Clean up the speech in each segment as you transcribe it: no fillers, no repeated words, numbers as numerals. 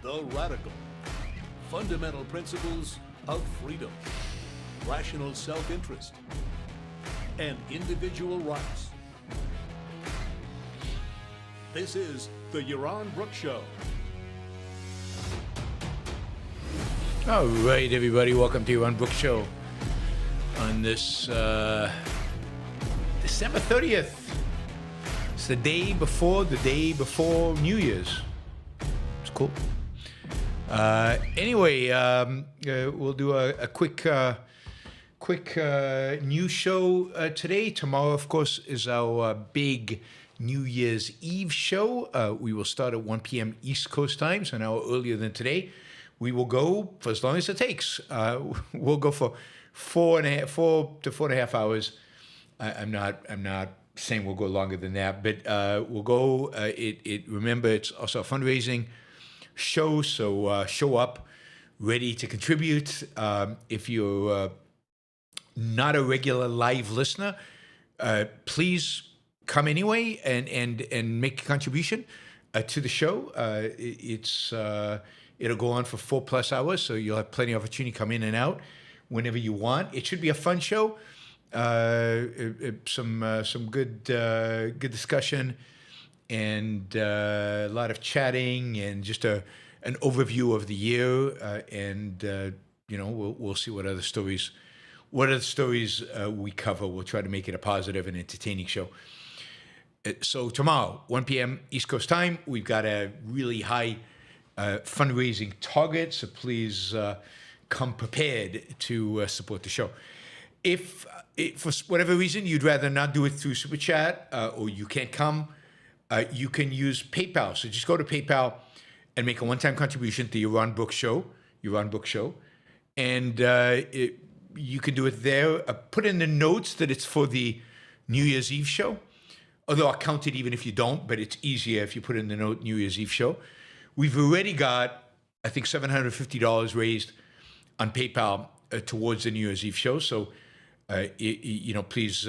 The Radical. Fundamental principles of freedom, rational self-interest, and individual rights. This is the Yaron Brook Show. All right, everybody, welcome to Yaron Brook Show on this December 30th. It's the day before New Year's. It's cool. Anyway, we'll do a quick news show today. Tomorrow, of course, is our big New Year's Eve show. We will start at 1 p.m. East Coast time, so an hour earlier than today. We will go for as long as it takes. We'll go for 4 to 4.5 hours. I'm not saying we'll go longer than that, but we'll go. Remember, it's also a fundraising show, so show up ready to contribute. If you're not a regular live listener, please come anyway and make a contribution to the show. It'll go on for 4+ hours, so you'll have plenty of opportunity to come in and out whenever you want. It should be a fun show. Some good discussion, and a lot of chatting, and just an overview of the year. We'll see what other stories we cover. We'll try to make it a positive and entertaining show. So tomorrow, 1 p.m. East Coast time, we've got a really high fundraising target, so please come prepared to support the show. If for whatever reason you'd rather not do it through Superchat, or you can't come, you can use PayPal. So just go to PayPal and make a one-time contribution to Yaron Brook Show, and you can do it there. Put in the notes that it's for the New Year's Eve show, although I'll count it even if you don't, but it's easier if you put in the note New Year's Eve show. We've already got, I think, $750 raised on PayPal towards the New Year's Eve show. So, please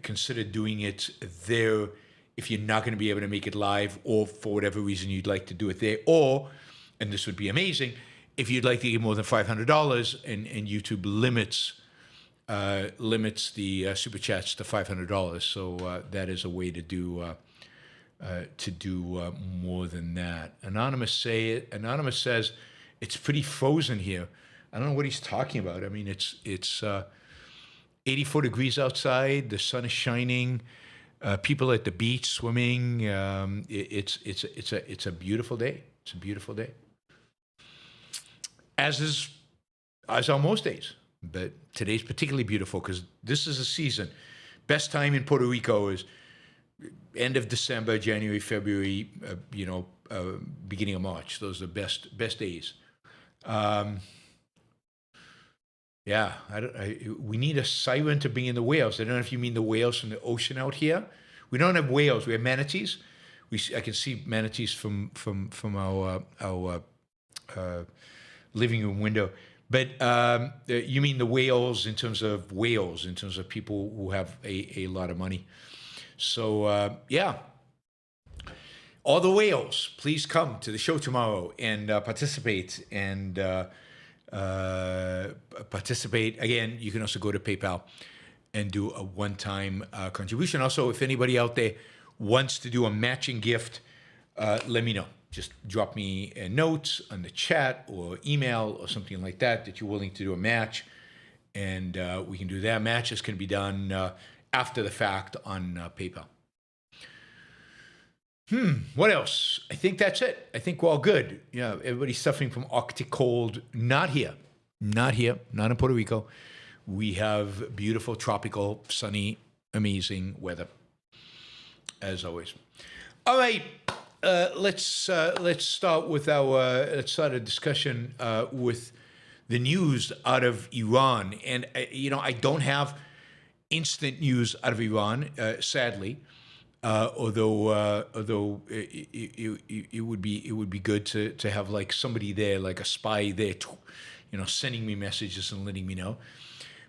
consider doing it there if you're not going to be able to make it live, or for whatever reason you'd like to do it there. Or, and this would be amazing, if you'd like to give more than $500, and YouTube limits the super chats to $500. So that is a way to do more than that. Anonymous says it's pretty frozen here. I don't know what he's talking about. I mean, it's 84 degrees outside. The sun is shining. People at the beach swimming. It's a beautiful day. It's a beautiful day. As are most days, but today's particularly beautiful because this is a season. Best time in Puerto Rico is end of December, January, February, beginning of March. Those are the best days. We need a siren to bring in the whales. I don't know if you mean the whales from the ocean out here. We don't have whales. We have manatees. I can see manatees from our living room window. But you mean the whales in terms of people who have a lot of money. So, all the whales, please come to the show tomorrow and participate. And Again, you can also go to PayPal and do a one-time contribution. Also, if anybody out there wants to do a matching gift, let me know. Just drop me a note on the chat or email or something like that you're willing to do a match. And we can do that. Matches can be done after the fact on PayPal. What else? I think that's it. I think we're all good. Yeah, everybody's suffering from Arctic cold. Not here. Not in Puerto Rico. We have beautiful, tropical, sunny, amazing weather, as always. All right, let's start a discussion with the news out of Iran. And I don't have instant news out of Iran, sadly. Although it would be good to have like somebody there, like a spy there, sending me messages and letting me know.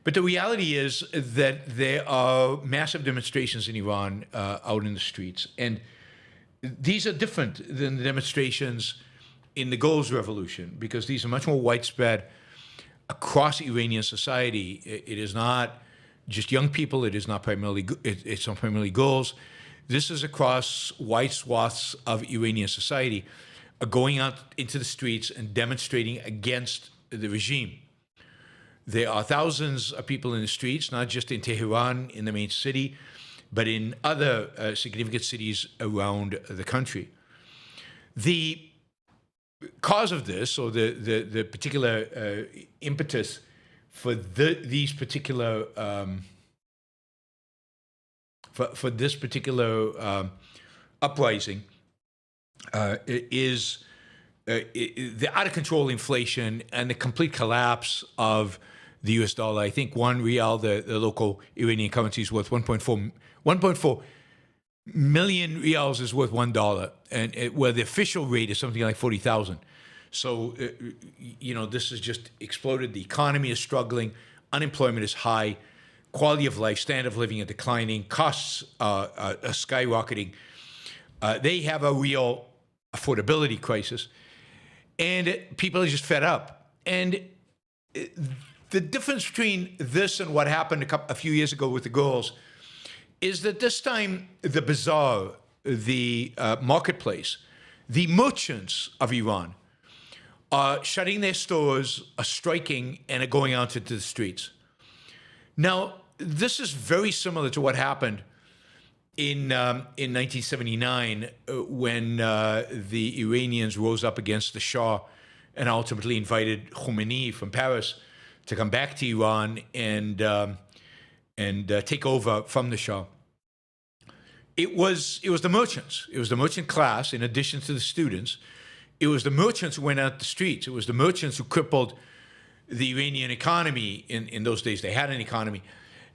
But the reality is that there are massive demonstrations in Iran out in the streets, and these are different than the demonstrations in the goals revolution, because these are much more widespread across Iranian society. It is not just young people. It is not primarily. It's not primarily girls. This is across wide swaths of Iranian society, going out into the streets and demonstrating against the regime. There are thousands of people in the streets, not just in Tehran, in the main city, but in other significant cities around the country. The cause of this, or the particular impetus for these particular for this particular uprising is the out of control inflation and the complete collapse of the US dollar. I think 1 rial, the local Iranian currency, is worth 1.4 million rials is worth $1, and where the official rate is something like 40,000. So, this has just exploded. The economy is struggling. Unemployment is high. Quality of life, standard of living are declining. Costs are skyrocketing. They have a real affordability crisis. And people are just fed up. And the difference between this and what happened a few years ago with the girls is that this time the bazaar, the marketplace, the merchants of Iran are shutting their stores, are striking, and are going out into the streets. Now, this is very similar to what happened in 1979 when the Iranians rose up against the Shah and ultimately invited Khomeini from Paris to come back to Iran and take over from the Shah. It was the merchants. It was the merchant class, in addition to the students. It was the merchants who went out the streets. It was the merchants who crippled the Iranian economy. In those days, they had an economy.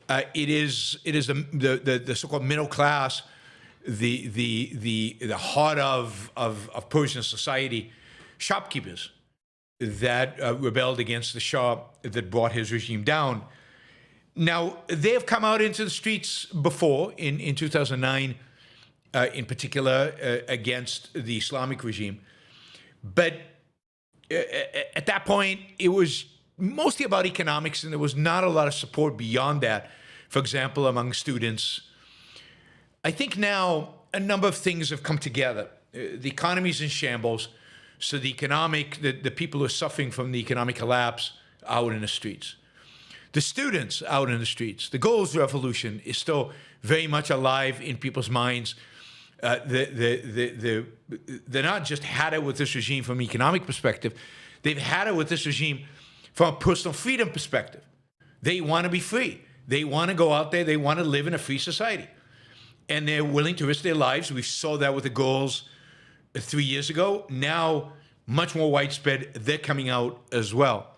It is the so-called middle class, the heart of Persian society, shopkeepers that rebelled against the Shah, that brought his regime down. Now, they have come out into the streets before, in 2009, in particular, against the Islamic regime. But at that point, it was mostly about economics, and there was not a lot of support beyond that. For example, among students. I think now a number of things have come together. The economy is in shambles, so the people who are suffering from the economic collapse are out in the streets. The students out in the streets. The goals revolution is still very much alive in people's minds. They're not just had it with this regime from an economic perspective. They've had it with this regime from a personal freedom perspective. They want to be free. They want to go out there. They want to live in a free society. And they're willing to risk their lives. We saw that with the girls 3 years ago. Now, much more widespread, they're coming out as well.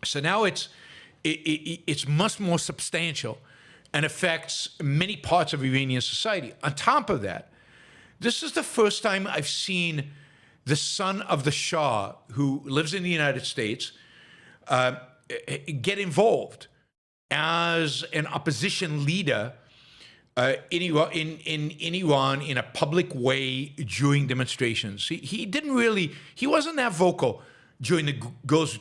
So now it's much more substantial and affects many parts of Iranian society. On top of that, this is the first time I've seen the son of the Shah, who lives in the United States, get involved as an opposition leader in Iran in a public way during demonstrations. He wasn't that vocal during the girls'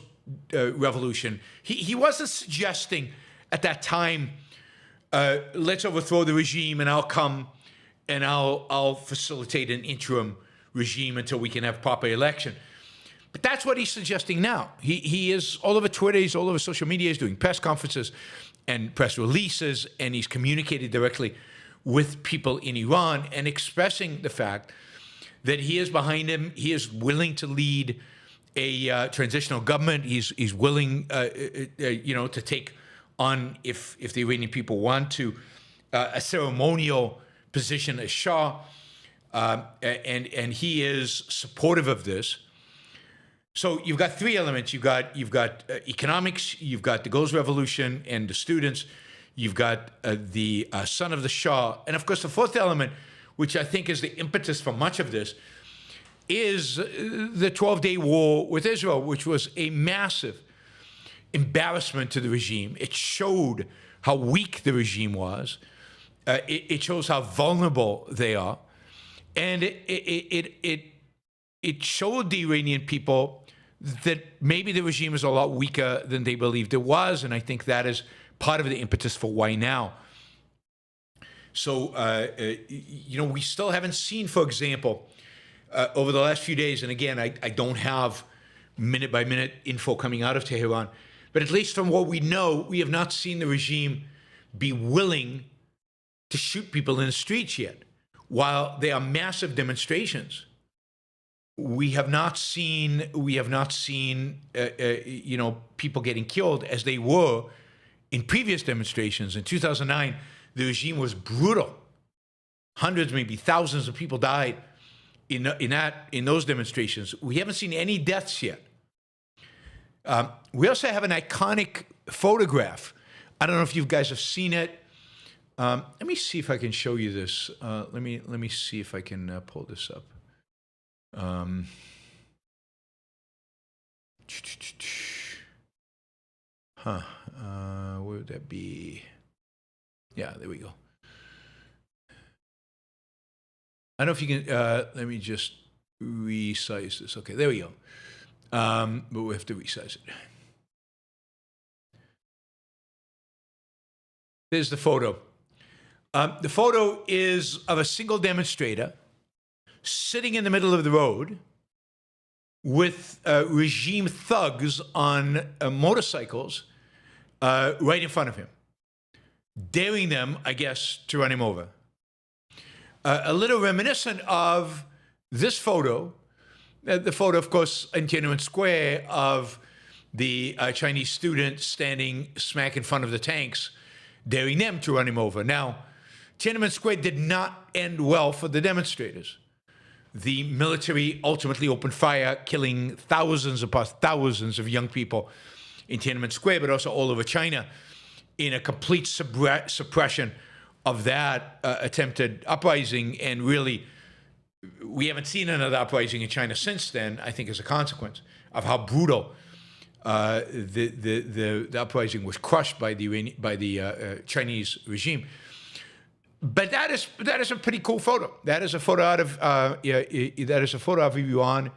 revolution. He wasn't suggesting at that time, let's overthrow the regime and I'll come and I'll facilitate an interim regime until we can have proper election. But that's what he's suggesting now. He is all over Twitter, he's all over social media, he's doing press conferences and press releases, and he's communicated directly with people in Iran and expressing the fact that he is behind him. He is willing to lead a transitional government. He's willing, to take on, if the Iranian people want to, a ceremonial position as Shah, and he is supportive of this. So you've got three elements. You've got economics, you've got the Girls' Revolution and the students, you've got the son of the Shah, and of course the fourth element, which I think is the impetus for much of this, is the 12-day war with Israel, which was a massive embarrassment to the regime. It showed how weak the regime was. It shows how vulnerable they are, and it it showed the Iranian people that maybe the regime is a lot weaker than they believed it was, and I think that is part of the impetus for why now. So, we still haven't seen, for example, over the last few days, and again, I don't have minute-by-minute info coming out of Tehran, but at least from what we know, we have not seen the regime be willing to shoot people in the streets yet. While there are massive demonstrations, we have not seen people getting killed as they were in previous demonstrations. In 2009, the regime was brutal. Hundreds, maybe thousands of people died in those demonstrations. We haven't seen any deaths yet. We also have an iconic photograph. I don't know if you guys have seen it. Let me see if I can show you this. Let me see if I can pull this up. Where would that be? Yeah, there we go. I don't know if you can, let me just resize this. Okay, there we go. But we have to resize it. There's the photo. The photo is of a single demonstrator sitting in the middle of the road with regime thugs on motorcycles right in front of him, daring them, I guess, to run him over. A little reminiscent of this photo, the photo, of course, in Tiananmen Square of the Chinese student standing smack in front of the tanks, daring them to run him over. Now, Tiananmen Square did not end well for the demonstrators. The military ultimately opened fire, killing thousands upon thousands of young people in Tiananmen Square, but also all over China, in a complete suppression of that attempted uprising. And really, we haven't seen another uprising in China since then, I think, as a consequence of how brutal the uprising was crushed by the Chinese regime. But that is a pretty cool photo. That is a photo out of Iran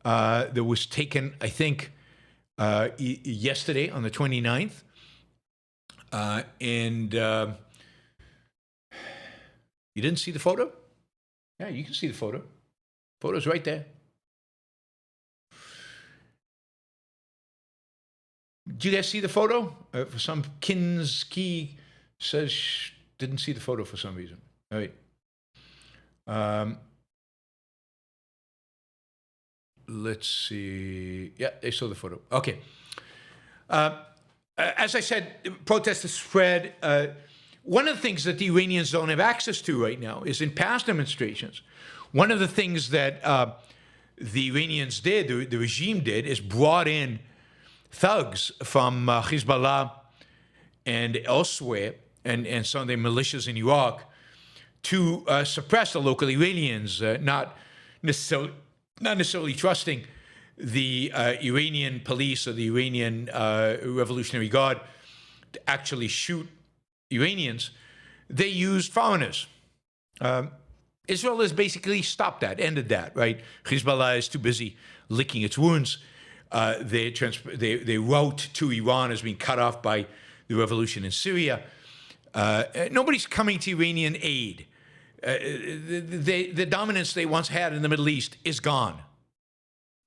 that was taken, I think, yesterday on the 29th. You didn't see the photo? Yeah, you can see the photo. Photo's right there. Did you guys see the photo? For some Kinski says didn't see the photo for some reason. All right. Let's see. Yeah, they saw the photo. Okay. As I said, protests have spread. One of the things that the Iranians don't have access to right now is in past demonstrations. One of the things that the Iranians did, the regime did, is brought in thugs from Hezbollah and elsewhere, and some of the militias in Iraq, to suppress the local Iranians, not necessarily trusting the Iranian police or the Iranian Revolutionary Guard to actually shoot Iranians. They used foreigners. Israel has basically stopped that, ended that, right? Hezbollah is too busy licking its wounds. Their route to Iran has been cut off by the revolution in Syria. Nobody's coming to Iranian aid. The dominance they once had in the Middle East is gone.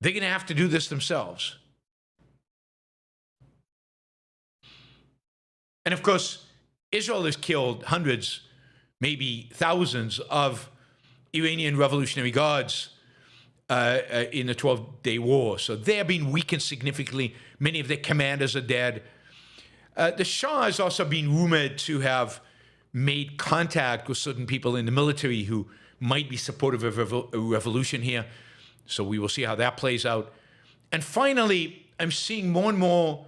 They're going to have to do this themselves. And of course, Israel has killed hundreds, maybe thousands of Iranian Revolutionary Guards in the 12-day war. So they are being weakened significantly. Many of their commanders are dead. The Shah has also been rumored to have made contact with certain people in the military who might be supportive of a revolution here. So we will see how that plays out. And finally, I'm seeing more and more,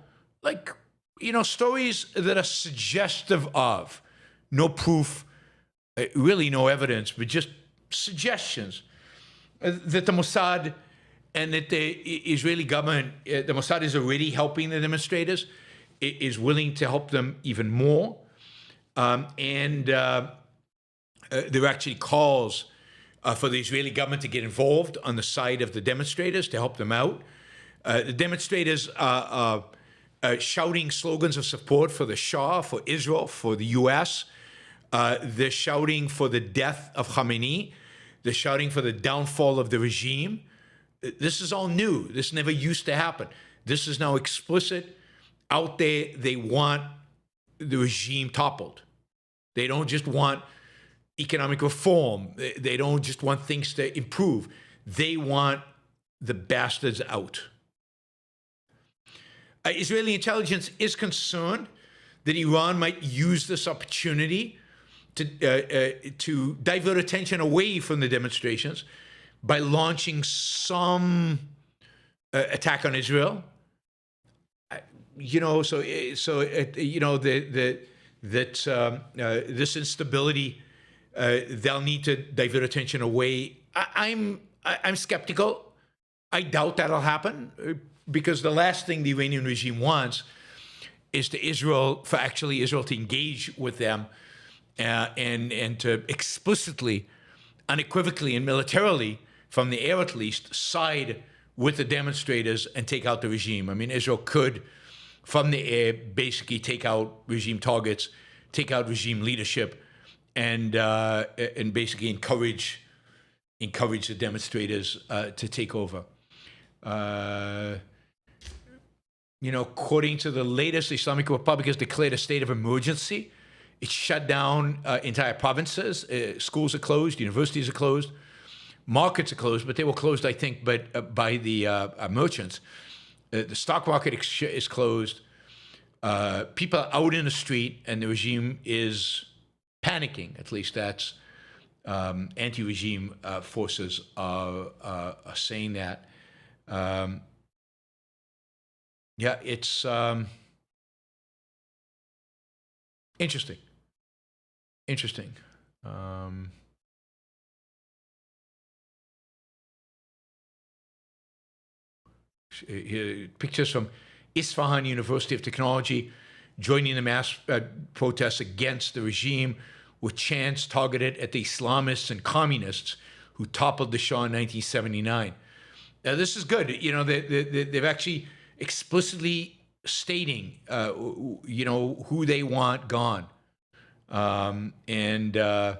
stories that are suggestive of, no proof, really no evidence, but just suggestions that the Mossad and that the Israeli government, the Mossad is already helping the demonstrators, is willing to help them even more. There are actually calls for the Israeli government to get involved on the side of the demonstrators to help them out. The demonstrators are shouting slogans of support for the Shah, for Israel, for the U.S. They're shouting for the death of Khamenei. They're shouting for the downfall of the regime. This is all new. This never used to happen. This is now explicit. Out there, they want the regime toppled. They don't just want economic reform. They don't just want things to improve. They want the bastards out. Israeli intelligence is concerned that Iran might use this opportunity to divert attention away from the demonstrations by launching some attack on Israel. This instability, they'll need to divert attention away. I'm skeptical. I doubt that'll happen because the last thing the Iranian regime wants is for Israel to engage with them and to explicitly, unequivocally, and militarily, from the air at least, side with the demonstrators and take out the regime. I mean, Israel could, from the air, basically take out regime targets, take out regime leadership, and basically encourage the demonstrators to take over. According to the latest, the Islamic Republic has declared a state of emergency. It shut down entire provinces. Schools are closed. Universities are closed. Markets are closed, but they were closed, I think, by the merchants. The stock market is closed. People are out in the street, and the regime is panicking. At least that's anti-regime forces are saying that. It's interesting. Here, pictures from Isfahan University of Technology joining the mass protests against the regime with chants targeted at the Islamists and communists who toppled the Shah in 1979. Now, this is good. They've actually explicitly stating, who they want gone. I mean, the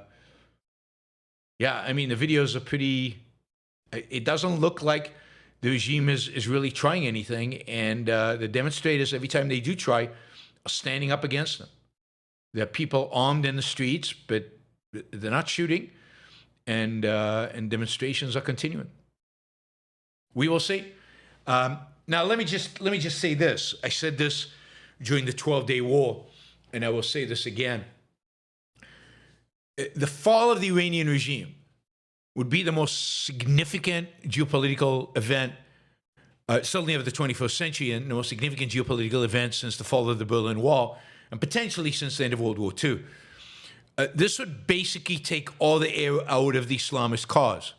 videos are pretty. It doesn't look like the regime is really trying anything, and the demonstrators, every time they do try, are standing up against them. There are people armed in the streets, but they're not shooting, and demonstrations are continuing. We will see. Now, let me just say this. I said this during the 12-day war, and I will say this again. The fall of the Iranian regime would be the most significant geopolitical event, certainly of the 21st century, and the most significant geopolitical event since the fall of the Berlin Wall, and potentially since the end of World War II. This would basically take all the air out of the Islamist cause.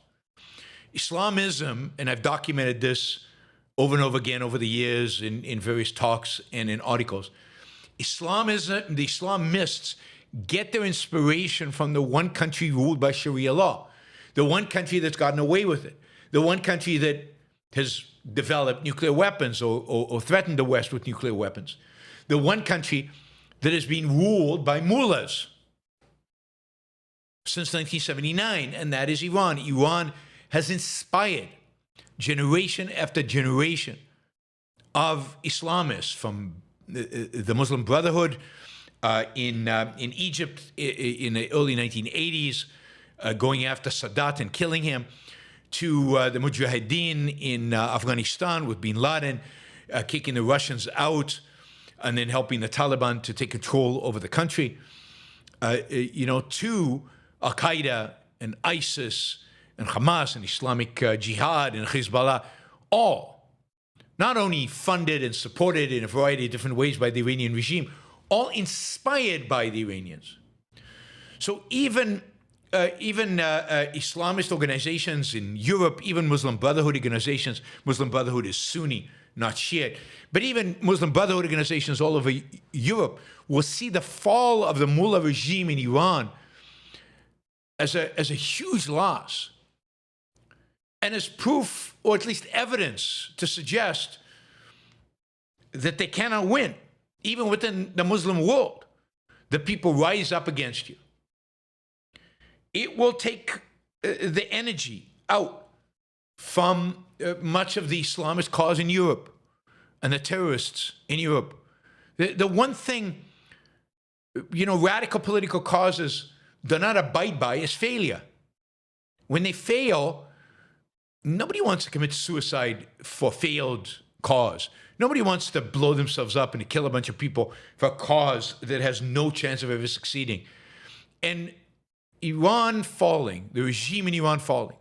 Islamism, and I've documented this over and over again over the years in various talks and in articles, Islamism, the Islamists get their inspiration from the one country ruled by Sharia law, the one country that's gotten away with it, the one country that has developed nuclear weapons or threatened the West with nuclear weapons, the one country that has been ruled by mullahs since 1979, and that is Iran. Iran has inspired generation after generation of Islamists, from the Muslim Brotherhood in Egypt in the early 1980s, going after Sadat and killing him, to the Mujahideen in Afghanistan with bin Laden, kicking the Russians out, and then helping the Taliban to take control over the country, to Al-Qaeda and ISIS and Hamas and Islamic Jihad and Hezbollah, all not only funded and supported in a variety of different ways by the Iranian regime, all inspired by the Iranians. So even Islamist organizations in Europe, even Muslim Brotherhood organizations, Muslim Brotherhood is Sunni, not Shiite, but even Muslim Brotherhood organizations all over Europe will see the fall of the mullah regime in Iran as a huge loss. And as proof, or at least evidence, to suggest that they cannot win, even within the Muslim world, the people rise up against you. It will take the energy out from much of the Islamist cause in Europe and the terrorists in Europe. The one thing, radical political causes do not abide by is failure. When they fail, nobody wants to commit suicide for failed cause. Nobody wants to blow themselves up and to kill a bunch of people for a cause that has no chance of ever succeeding. And Iran falling, the regime in Iran falling,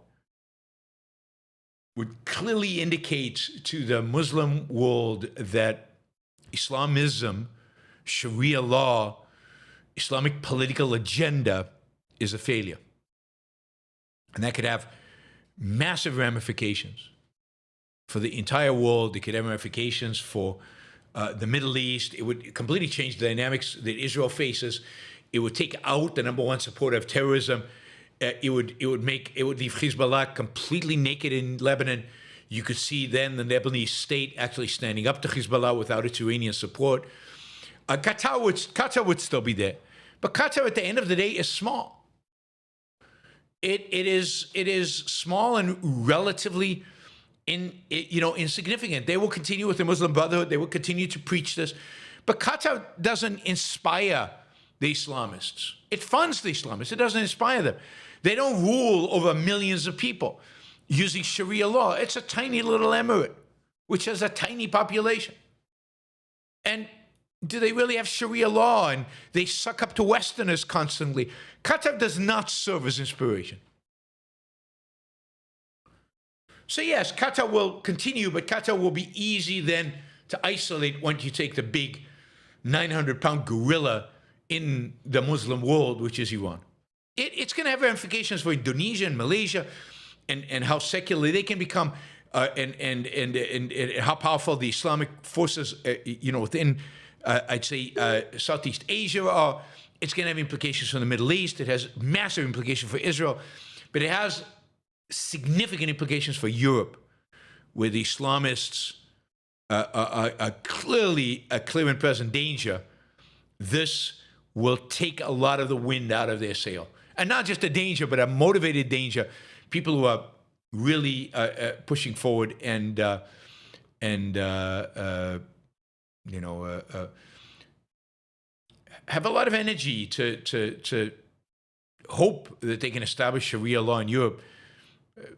would clearly indicate to the Muslim world that Islamism, Sharia law, Islamic political agenda is a failure. And that could have massive ramifications for the entire world. It could have ramifications for the Middle East. It would completely change the dynamics that Israel faces. It would take out the number one supporter of terrorism. It would leave Hezbollah completely naked in Lebanon. You could see then the Lebanese state actually standing up to Hezbollah without its Iranian support. Qatar would still be there, but Qatar at the end of the day is small. It is small and relatively insignificant. They will continue with the Muslim Brotherhood. They will continue to preach this, but Qatar doesn't inspire the Islamists. It funds the Islamists. It doesn't inspire them. They don't rule over millions of people using Sharia law. It's a tiny little emirate, which has a tiny population. And do they really have Sharia law? And they suck up to Westerners constantly. Qatar does not serve as inspiration. So yes, Qatar will continue, but Qatar will be easy then to isolate once you take the big 900-pound gorilla in the Muslim world, which is Iran. It's going to have ramifications for Indonesia and Malaysia, and how secular they can become, and how powerful the Islamic forces, within, I'd say, Southeast Asia are. It's going to have implications for the Middle East. It has massive implications for Israel, but it has significant implications for Europe, where the Islamists are clearly a clear and present danger. This will take a lot of the wind out of their sail. And not just a danger, but a motivated danger. People who are really pushing forward and have a lot of energy to hope that they can establish Sharia law in Europe.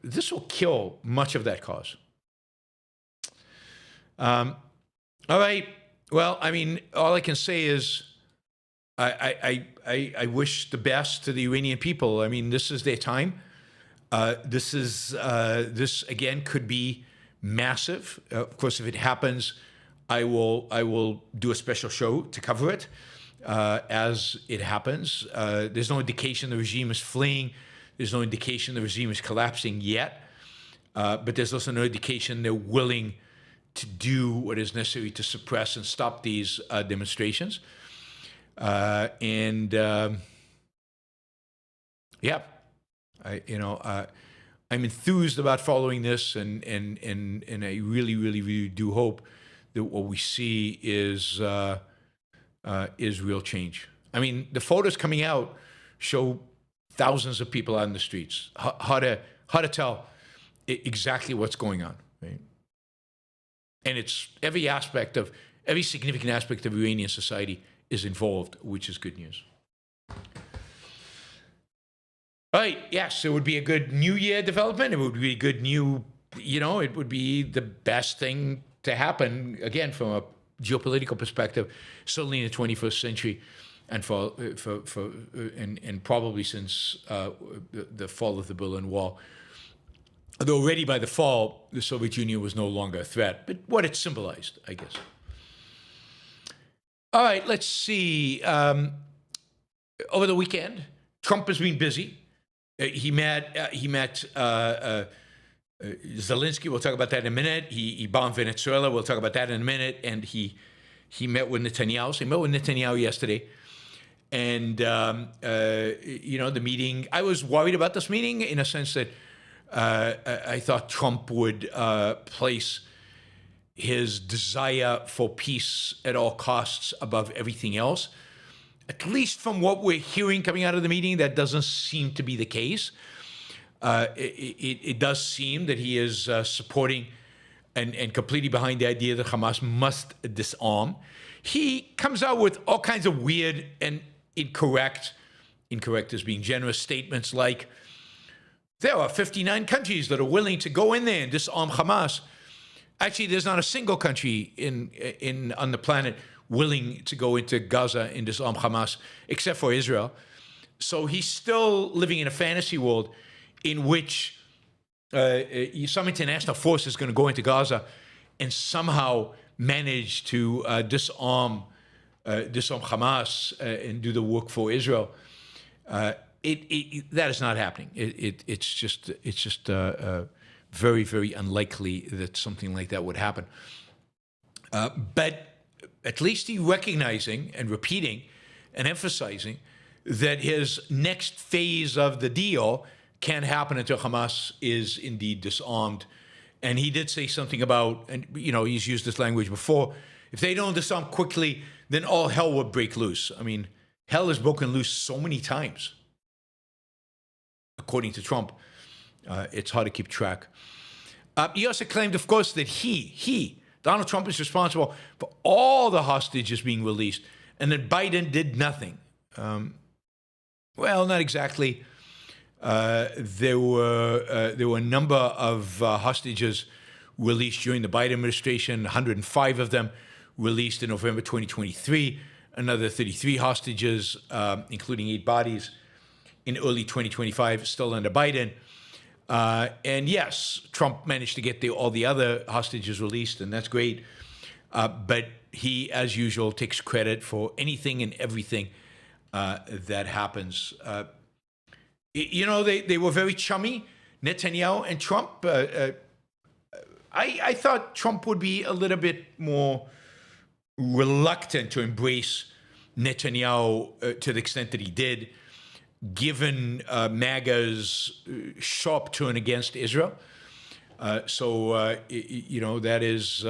This will kill much of that cause. All right. Well, I mean, all I can say is I wish the best to the Iranian people. I mean, this is their time. This again could be massive. Of course, if it happens, I will do a special show to cover it as it happens. There's no indication the regime is fleeing. There's no indication the regime is collapsing yet. But there's also no indication they're willing to do what is necessary to suppress and stop these demonstrations. I'm enthused about following this, and I really, really, really do hope that what we see is real change. I mean, the photos coming out show thousands of people out in the streets. How to tell exactly what's going on, right? And it's every significant aspect of Iranian society is involved, which is good news. All right, yes, it would be a good New Year development. It would be a good it would be the best thing to happen, again, from a geopolitical perspective, certainly in the 21st century, and and probably since the fall of the Berlin Wall. Although already by the fall, the Soviet Union was no longer a threat, but what it symbolized, I guess. All right, let's see. Over the weekend, Trump has been busy. He met Zelensky. We'll talk about that in a minute. He bombed Venezuela. We'll talk about that in a minute. And he met with Netanyahu. So he met with Netanyahu yesterday. And, the meeting, I was worried about this meeting in a sense that I thought Trump would place his desire for peace at all costs above everything else. At least from what we're hearing coming out of the meeting, that doesn't seem to be the case. It does seem that he is supporting and completely behind the idea that Hamas must disarm. He comes out with all kinds of weird and incorrect as being generous statements like, there are 59 countries that are willing to go in there and disarm Hamas. Actually, there's not a single country on the planet willing to go into Gaza and disarm Hamas, except for Israel. So he's still living in a fantasy world in which some international force is going to go into Gaza and somehow manage to disarm Hamas and do the work for Israel. That is not happening. It's just very, very unlikely that something like that would happen. But at least he's recognizing and repeating and emphasizing that his next phase of the deal can't happen until Hamas is indeed disarmed. And he did say something about, and he's used this language before, if they don't disarm quickly, then all hell will break loose. I mean, hell has broken loose so many times, according to Trump. It's hard to keep track. He also claimed, of course, that Donald Trump is responsible for all the hostages being released, and that Biden did nothing. Well, not exactly. There were a number of hostages released during the Biden administration, 105 of them released in November 2023, another 33 hostages, including 8 bodies, in early 2025, still under Biden. And yes, Trump managed to get all the other hostages released, and that's great. But he, as usual, takes credit for anything and everything that happens. They were very chummy, Netanyahu and Trump. I thought Trump would be a little bit more reluctant to embrace Netanyahu to the extent that he did, given MAGA's sharp turn against Israel. That is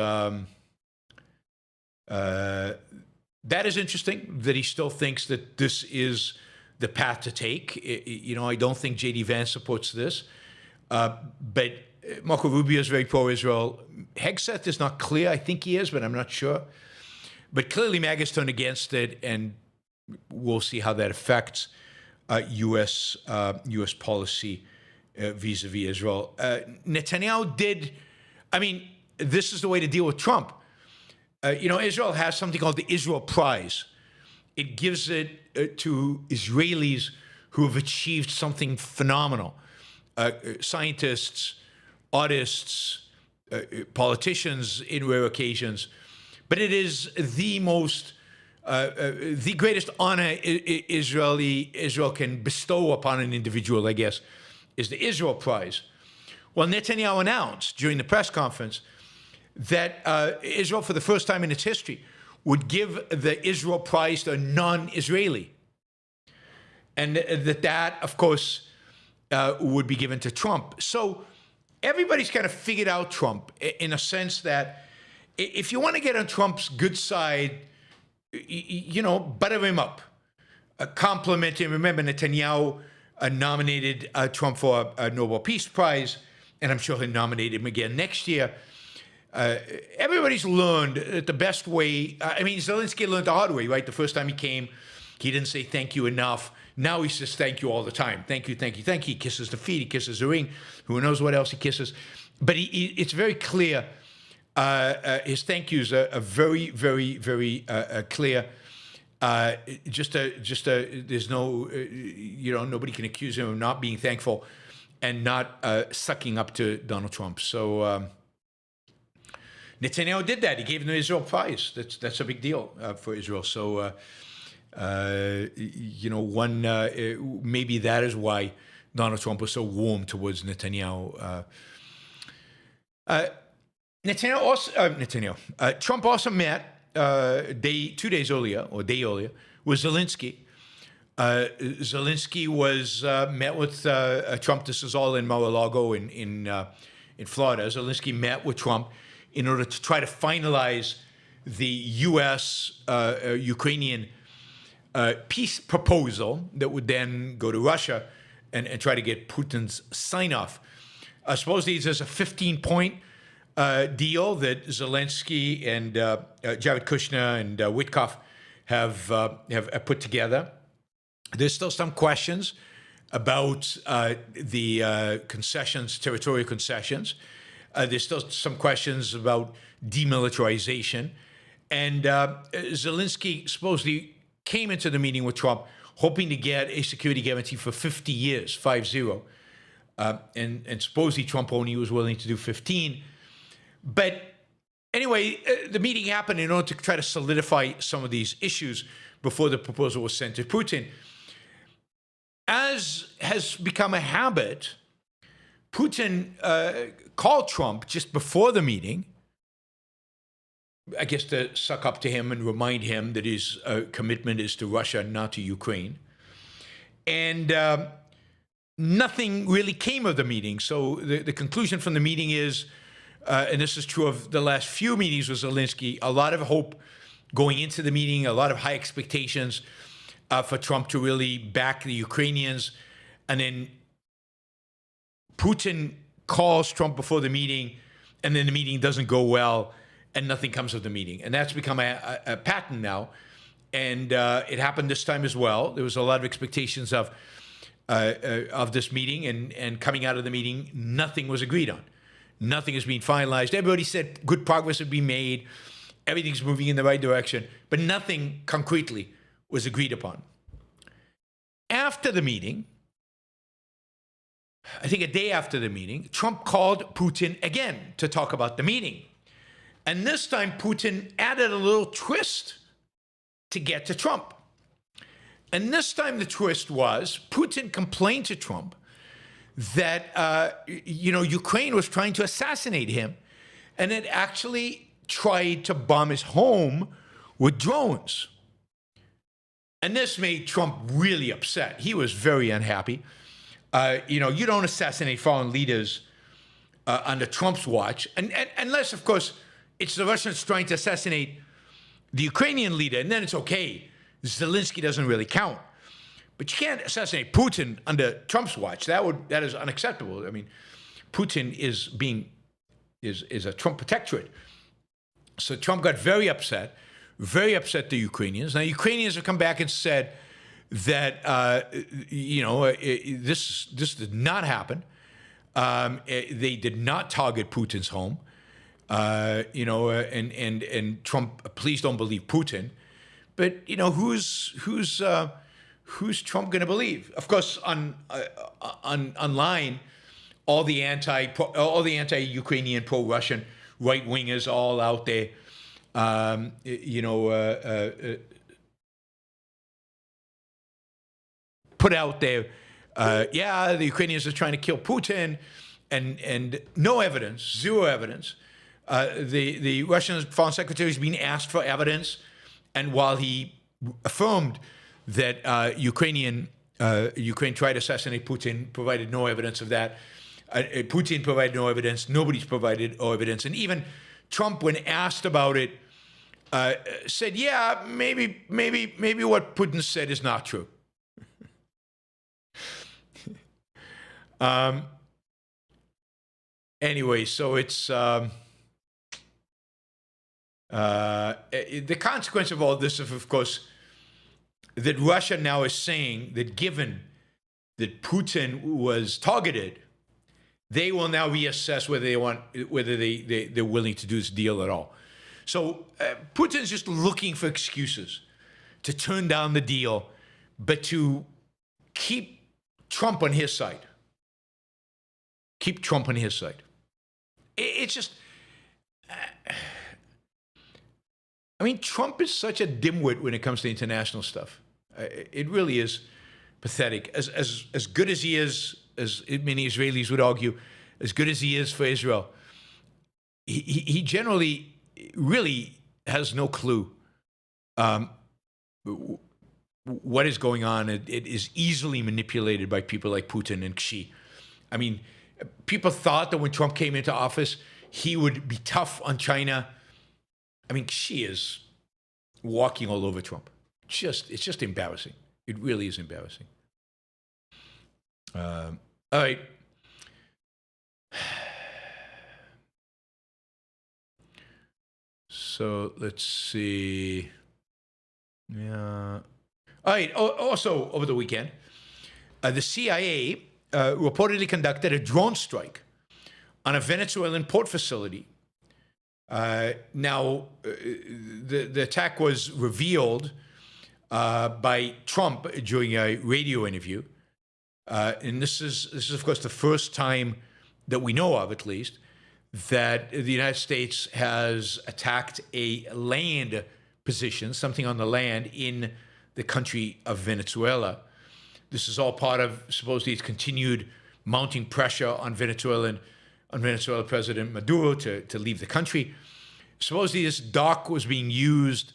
interesting that he still thinks that this is the path to take. I don't think J.D. Vance supports this, but Marco Rubio is very pro-Israel. Hegseth is not clear. I think he is, but I'm not sure. But clearly MAGA's turned against it, and we'll see how that affects U.S. policy vis-a-vis Israel. Netanyahu did, this is the way to deal with Trump. Israel has something called the Israel Prize. It gives it to Israelis who have achieved something phenomenal. Scientists, artists, politicians in rare occasions. But it is the greatest honor Israel can bestow upon an individual, I guess, is the Israel Prize. Well, Netanyahu announced during the press conference that Israel, for the first time in its history, would give the Israel Prize to a non-Israeli. And that, of course, would be given to Trump. So everybody's kind of figured out Trump in a sense that if you want to get on Trump's good side, butter him up, compliment him. Remember, Netanyahu nominated Trump for a Nobel Peace Prize, and I'm sure he'll nominate him again next year. Everybody's learned that the best way, Zelensky learned the hard way, right? The first time he came, he didn't say thank you enough. Now he says thank you all the time. Thank you, thank you, thank you. He kisses the feet, he kisses the ring. Who knows what else he kisses? But it's very clear. His thank yous are very, very, very clear. There's no, nobody can accuse him of not being thankful and not sucking up to Donald Trump. So Netanyahu did that. He gave him the Israel Prize. That's a big deal for Israel. So, maybe that is why Donald Trump was so warm towards Netanyahu. Trump also met 2 days earlier, or a day earlier, with Zelensky Zelensky was met with Trump. This is all in Mar-a-Lago in Florida. Zelensky met with Trump in order to try to finalize the U.S.-Ukrainian peace proposal that would then go to Russia and try to get Putin's sign-off. Supposedly there's a 15-point deal that Zelensky and Jared Kushner and Witkoff have put together. There's still some questions about the concessions, territorial concessions. There's still some questions about demilitarization. And Zelensky supposedly came into the meeting with Trump hoping to get a security guarantee for 50 years, 5-0. And supposedly Trump only was willing to do 15. But anyway, the meeting happened in order to try to solidify some of these issues before the proposal was sent to Putin. As has become a habit, Putin called Trump just before the meeting, I guess to suck up to him and remind him that his commitment is to Russia, not to Ukraine. And nothing really came of the meeting. So the conclusion from the meeting is, and this is true of the last few meetings with Zelensky, a lot of hope going into the meeting, a lot of high expectations for Trump to really back the Ukrainians. And then Putin calls Trump before the meeting, and then the meeting doesn't go well, and nothing comes of the meeting. And that's become a pattern now. And it happened this time as well. There was a lot of expectations of this meeting, and coming out of the meeting, nothing was agreed on. Nothing has been finalized. Everybody said good progress would be made. Everything's moving in the right direction, but nothing concretely was agreed upon. After the meeting, I think a day after the meeting, Trump called Putin again to talk about the meeting. And this time, Putin added a little twist to get to Trump. And this time, the twist was Putin complained to Trump that, Ukraine was trying to assassinate him, and it actually tried to bomb his home with drones. And this made Trump really upset. He was very unhappy. You don't assassinate foreign leaders under Trump's watch, unless, of course, it's the Russians trying to assassinate the Ukrainian leader, and then it's okay. Zelensky doesn't really count. But you can't assassinate Putin under Trump's watch. That is unacceptable. I mean, Putin is a Trump protectorate. So Trump got very upset the Ukrainians. Now, Ukrainians have come back and said that, this did not happen. They did not target Putin's home. And Trump, please don't believe Putin. But, who's Trump going to believe? Of course, online, all the anti-Ukrainian, pro-Russian right-wingers all out there, put out there, the Ukrainians are trying to kill Putin, and no evidence, zero evidence. The Russian Foreign Secretary is being asked for evidence, and while he affirmed that Ukraine tried to assassinate Putin, provided no evidence of that. Putin provided no evidence. Nobody's provided no evidence. And even Trump, when asked about it, said, "Yeah, maybe what Putin said is not true." Anyway, so it's the consequence of all this, of course, that Russia now is saying that given that Putin was targeted, they will now reassess whether they're willing to do this deal at all. So Putin's just looking for excuses to turn down the deal, but to keep Trump on his side. Keep Trump on his side. It's just, Trump is such a dimwit when it comes to international stuff. It really is pathetic. As good as he is, as many Israelis would argue, as good as he is for Israel, he generally really has no clue what is going on. It is easily manipulated by people like Putin and Xi. I mean, people thought that when Trump came into office, he would be tough on China. I mean, Xi is walking all over Trump. It's just embarrassing. It really is embarrassing. All right. So let's see. Yeah. All right. Also, over the weekend, the CIA reportedly conducted a drone strike on a Venezuelan port facility. Now, the attack was revealed by Trump during a radio interview. And this is, of course, the first time that we know of, at least, that the United States has attacked a land position, something on the land in the country of Venezuela. This is all part of supposedly its continued mounting pressure on Venezuela President Maduro to leave the country. Supposedly this dock was being used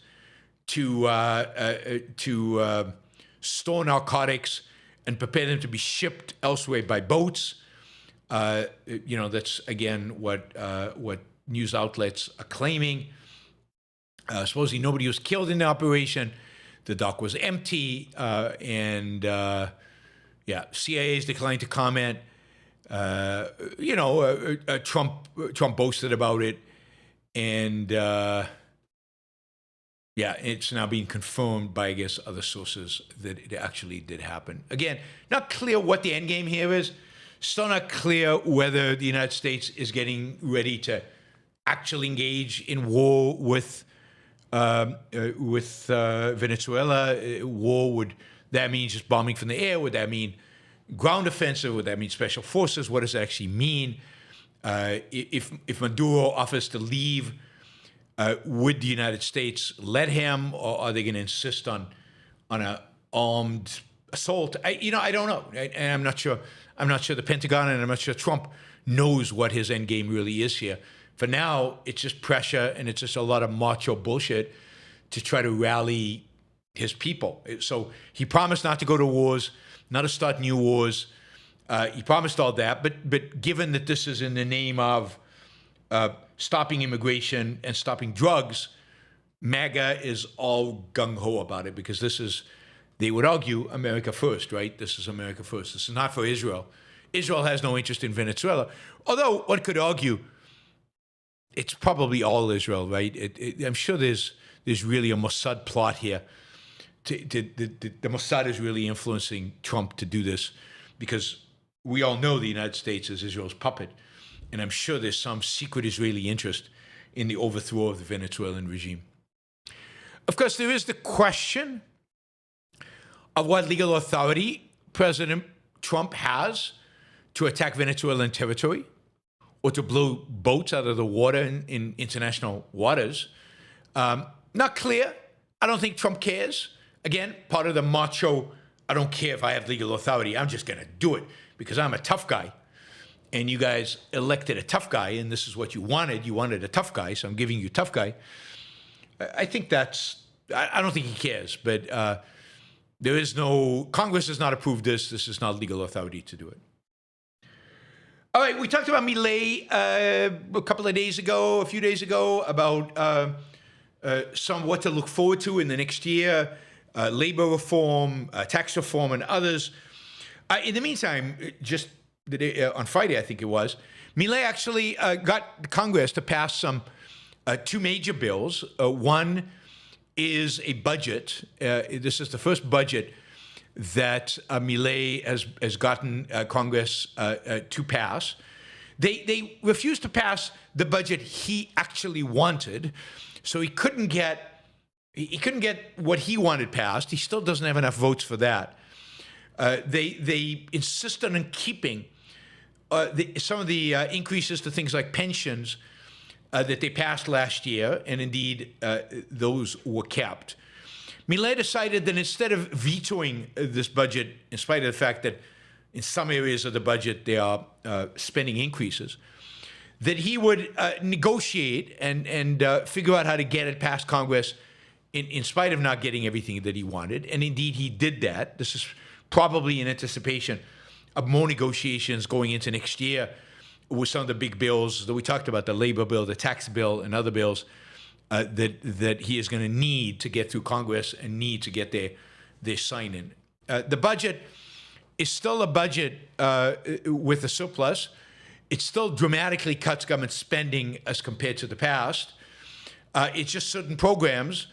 to store narcotics and prepare them to be shipped elsewhere by boats. That's again what news outlets are claiming. Supposedly nobody was killed in the operation. The dock was empty, and CIA's declined to comment. Trump boasted about it, and it's now being confirmed by, I guess, other sources that it actually did happen. Again, not clear what the endgame here is. Still not clear whether the United States is getting ready to actually engage in war with Venezuela. Would that mean just bombing from the air? Would that mean ground offensive? Would that mean special forces? What does it actually mean? If Maduro offers to leave, would the United States let him, or are they going to insist on an armed assault? I don't know, and I'm not sure. I'm not sure the Pentagon, and I'm not sure Trump knows what his end game really is here. For now, it's just pressure, and it's just a lot of macho bullshit to try to rally his people. So he promised not to go to wars, not to start new wars. He promised all that, but given that this is in the name of stopping immigration and stopping drugs, MAGA is all gung-ho about it, because this is, they would argue, America first, right? This is America first. This is not for Israel. Israel has no interest in Venezuela. Although one could argue it's probably all Israel, right? I'm sure there's really a Mossad plot here. The Mossad is really influencing Trump to do this, because we all know the United States is Israel's puppet. And I'm sure there's some secret Israeli interest in the overthrow of the Venezuelan regime. Of course, there is the question of what legal authority President Trump has to attack Venezuelan territory or to blow boats out of the water in international waters. Not clear. I don't think Trump cares. Again, part of the macho, I don't care if I have legal authority. I'm just going to do it because I'm a tough guy. And you guys elected a tough guy, and this is what you wanted. You wanted a tough guy, so I'm giving you a tough guy. I think that's, I don't think he cares, but there is no, Congress has not approved this. This is not legal authority to do it. All right, we talked about Milei a few days ago, about what to look forward to in the next year, labor reform, tax reform, and others. In the meantime, just the day, on Friday, I think it was, Milei actually got Congress to pass some two major bills. One is a budget. This is the first budget that Milei has gotten Congress to pass. They refused to pass the budget he actually wanted, so he couldn't get what he wanted passed. He still doesn't have enough votes for that. They insisted on keeping some of the increases to things like pensions that they passed last year, and indeed those were kept. Milei decided that instead of vetoing this budget, in spite of the fact that in some areas of the budget there are spending increases, that he would negotiate and figure out how to get it past Congress in spite of not getting everything that he wanted. And indeed, he did that. This is probably in anticipation of more negotiations going into next year with some of the big bills that we talked about, the labor bill, the tax bill, and other bills that he is going to need to get through Congress and need to get their sign-in. The budget is still a budget with a surplus. It still dramatically cuts government spending as compared to the past. It's just certain programs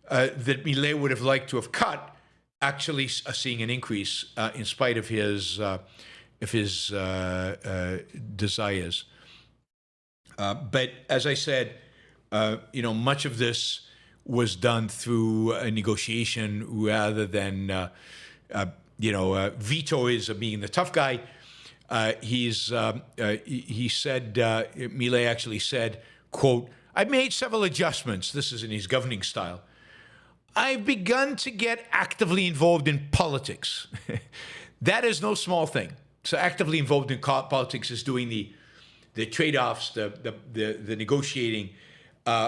that Milei would have liked to have cut actually are seeing an increase in spite of his desires. But as I said, much of this was done through a negotiation rather than, Vito is being the tough guy. He said, Milei actually said, quote, "I've made several adjustments." This is in his governing style. "I've begun to get actively involved in politics." That is no small thing. So actively involved in politics is doing the trade-offs, the negotiating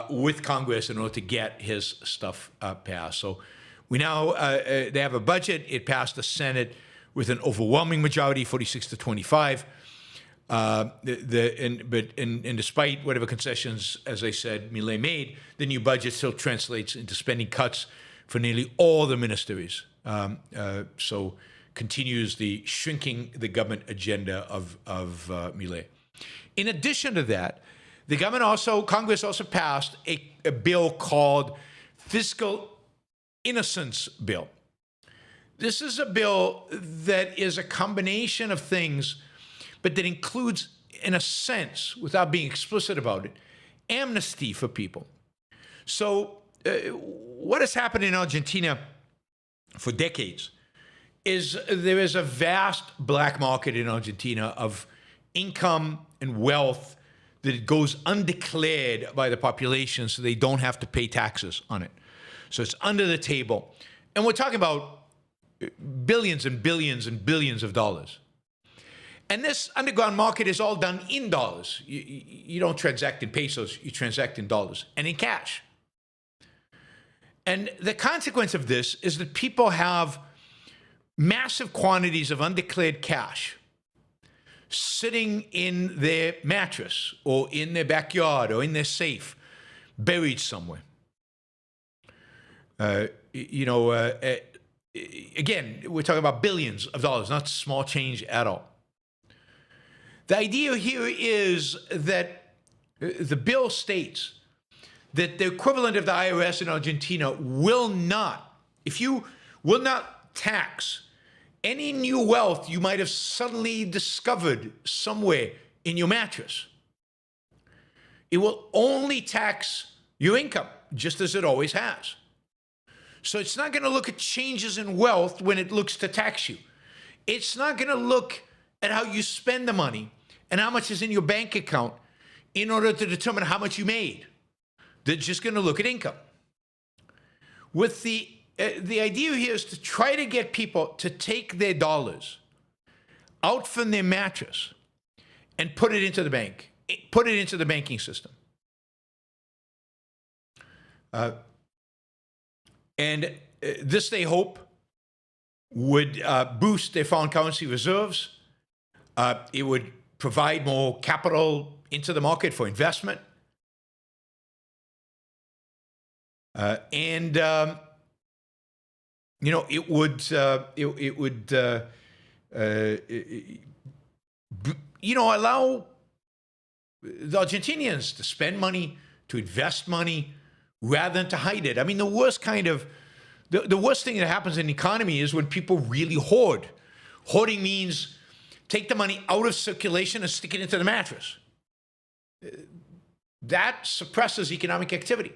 with Congress in order to get his stuff passed. So we now, they have a budget. It passed the Senate with an overwhelming majority, 46-25. But despite whatever concessions, as I said, Milei made, the new budget still translates into spending cuts for nearly all the ministries. So continues the shrinking the government agenda of Milei. In addition to that, Congress also passed a bill called Fiscal Innocence Bill. This is a bill that is a combination of things, but that includes, in a sense, without being explicit about it, amnesty for people. So what has happened in Argentina for decades is there is a vast black market in Argentina of income and wealth that goes undeclared by the population, so they don't have to pay taxes on it. So it's under the table. And we're talking about billions and billions and billions of dollars. And this underground market is all done in dollars. You don't transact in pesos, you transact in dollars and in cash. And the consequence of this is that people have massive quantities of undeclared cash sitting in their mattress or in their backyard or in their safe, buried somewhere. Again, we're talking about billions of dollars, not small change at all. The idea here is that the bill states that the equivalent of the IRS in Argentina will not, if you will not tax any new wealth you might have suddenly discovered somewhere in your mattress. It will only tax your income, just as it always has. So it's not going to look at changes in wealth when it looks to tax you. It's not going to look at how you spend the money and how much is in your bank account in order to determine how much you made. They're just going to look at income. With the idea here is to try to get people to take their dollars out from their mattress and put it into the bank, put it into the banking system. And this, they hope, would boost their foreign currency reserves. It would provide more capital into the market for investment. It would allow the Argentinians to spend money, to invest money, rather than to hide it. I mean, the worst thing that happens in the economy is when people really hoard. Hoarding means take the money out of circulation and stick it into the mattress. That suppresses economic activity.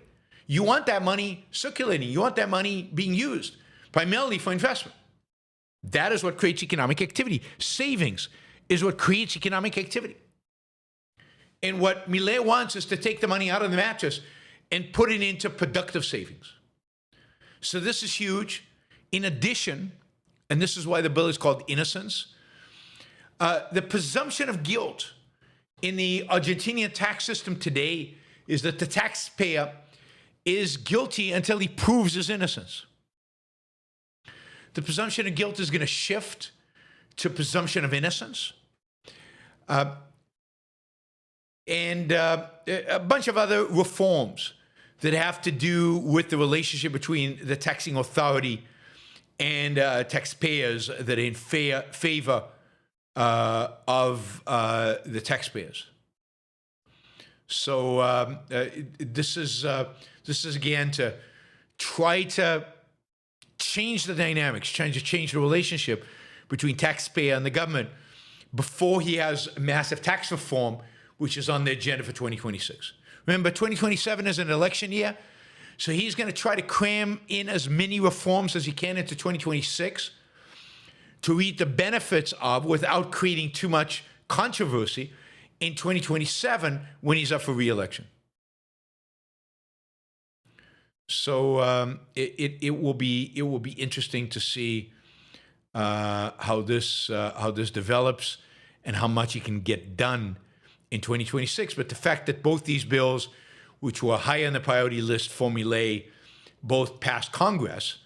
You want that money circulating. You want that money being used primarily for investment. That is what creates economic activity. Savings is what creates economic activity. And what Milei wants is to take the money out of the mattress and put it into productive savings. So this is huge. In addition, and this is why the bill is called Innocence, the presumption of guilt in the Argentinian tax system today is that the taxpayer is guilty until he proves his innocence. The presumption of guilt is going to shift to presumption of innocence. And a bunch of other reforms that have to do with the relationship between the taxing authority and taxpayers that are in favor of the taxpayers. So this is again to try to change the dynamics, trying to change the relationship between taxpayer and the government before he has massive tax reform, which is on the agenda for 2026. Remember, 2027 is an election year, so he's going to try to cram in as many reforms as he can into 2026 to reap the benefits of without creating too much controversy in 2027 when he's up for re-election. So it will be interesting to see how this develops and how much he can get done in 2026. But the fact that both these bills, which were high on the priority list for Milei, both passed Congress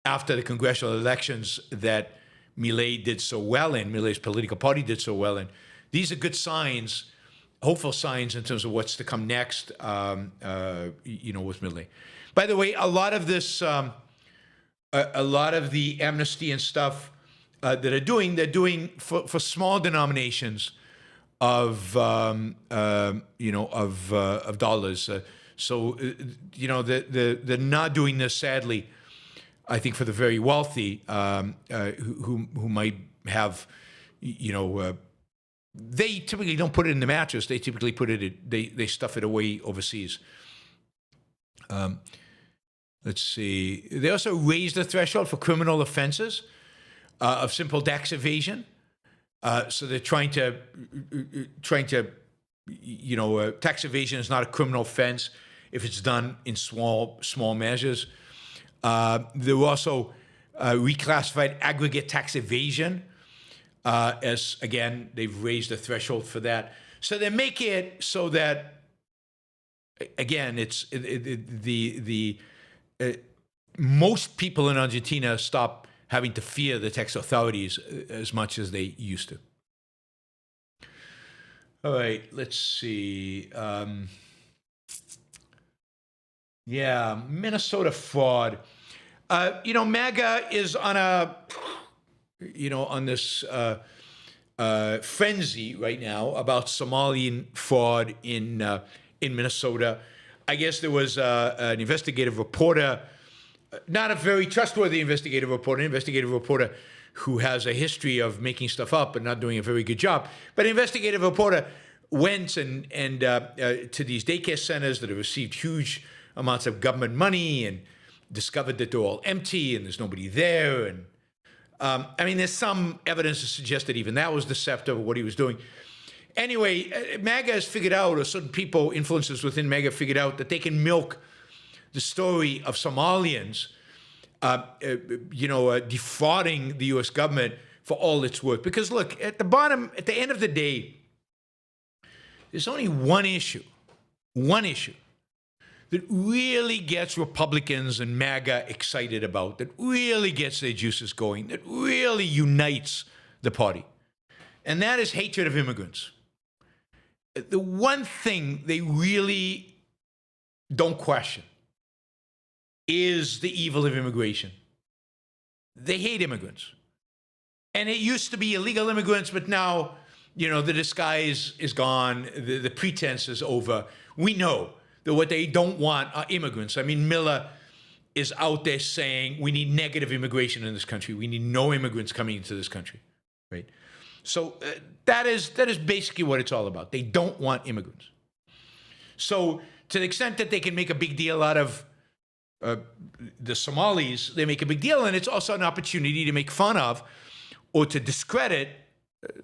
after the congressional elections that Milei did so well in, Milei's political party did so well in, these are good signs, hopeful signs in terms of what's to come next, with Milei. By the way, a lot of this, a lot of the amnesty and stuff that they're doing for small denominations of dollars. They're not doing this, sadly, I think, for the very wealthy who might have, they typically don't put it in the mattress. They typically put it, they stuff it away overseas. Let's see. They also raised the threshold for criminal offenses of simple tax evasion. So they're trying to, tax evasion is not a criminal offense if it's done in small measures. They were also reclassified aggregate tax evasion as, again, they've raised the threshold for that. So they make it so that, again, it's most people in Argentina stop having to fear the tax authorities as much as they used to. All right, let's see. Minnesota fraud. MAGA is on on this frenzy right now about Somalian fraud in Minnesota. I guess there was an investigative reporter, not a very trustworthy investigative reporter who has a history of making stuff up and not doing a very good job. But an investigative reporter went and to these daycare centers that have received huge amounts of government money and discovered that they're all empty and there's nobody there. And there's some evidence to suggest that even that was deceptive of what he was doing. Anyway, MAGA has figured out, or certain people, influencers within MAGA, figured out that they can milk the story of Somalians, defrauding the U.S. government for all it's worth. Because look, at the end of the day, there's only one issue that really gets Republicans and MAGA excited about, that really gets their juices going, that really unites the party. And that is hatred of immigrants. The one thing they really don't question is the evil of immigration. They hate immigrants. And it used to be illegal immigrants, but now, the disguise is gone, the pretense is over. We know that what they don't want are immigrants. Miller is out there saying we need negative immigration in this country. We need no immigrants coming into this country, right? So that is basically what it's all about. They don't want immigrants. So to the extent that they can make a big deal out of the Somalis, they make a big deal, and it's also an opportunity to make fun of or to discredit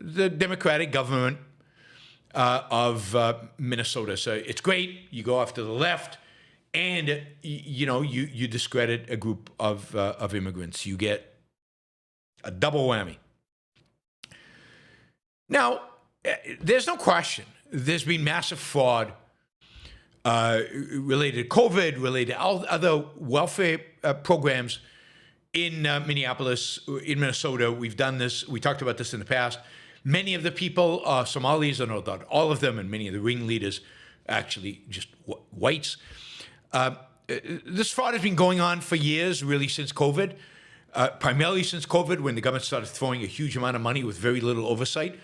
the Democratic government of Minnesota. So it's great. You go off to the left, and you discredit a group of immigrants. You get a double whammy. Now, there's no question there's been massive fraud related to COVID, related to other welfare programs in Minneapolis, in Minnesota. We've done this. We talked about this in the past. Many of the people are Somalis, or not all of them, and many of the ringleaders actually just whites. This fraud has been going on for years, really since COVID, primarily since COVID, when the government started throwing a huge amount of money with very little oversight.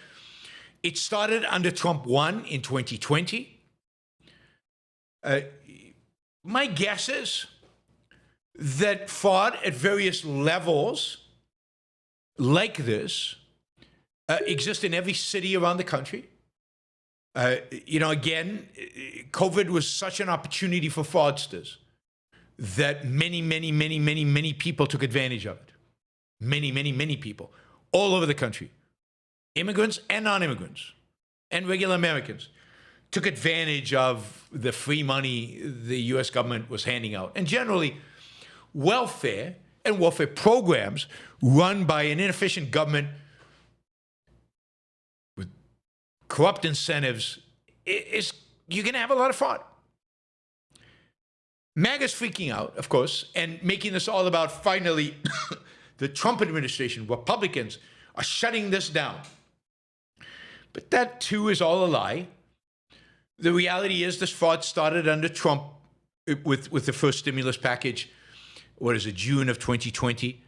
It started under Trump 1 in 2020. My guess is that fraud at various levels like this exist in every city around the country. Again, COVID was such an opportunity for fraudsters that many people took advantage of it. Many people all over the country. Immigrants and non-immigrants and regular Americans took advantage of the free money the U.S. government was handing out. And generally, welfare and welfare programs run by an inefficient government with corrupt incentives, you're going to have a lot of fraud. MAGA's freaking out, of course, and making this all about finally the Trump administration, Republicans, are shutting this down. But that, too, is all a lie. The reality is this fraud started under Trump with the first stimulus package, June of 2020.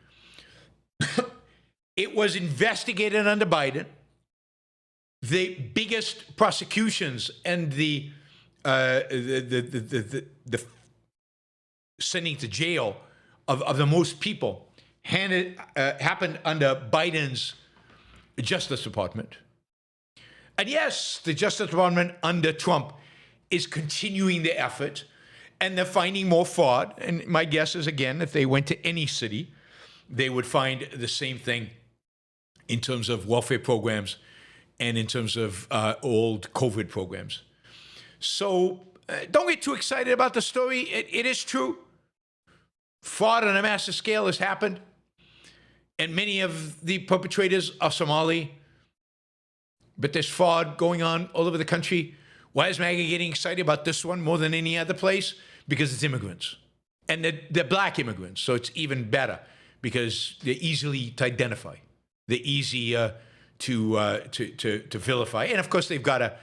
It was investigated under Biden. The biggest prosecutions and the sending to jail of the most people happened under Biden's Justice Department. And yes, the Justice Department under Trump is continuing the effort, and they're finding more fraud. And my guess is, again, if they went to any city, they would find the same thing in terms of welfare programs and in terms of old COVID programs. So don't get too excited about the story. It is true. Fraud on a massive scale has happened, and many of the perpetrators are Somali. But there's fraud going on all over the country. Why is MAGA getting excited about this one more than any other place? Because it's immigrants. And they're black immigrants, so it's even better because they're easily to identify. They're easy to vilify. And, of course, they've got a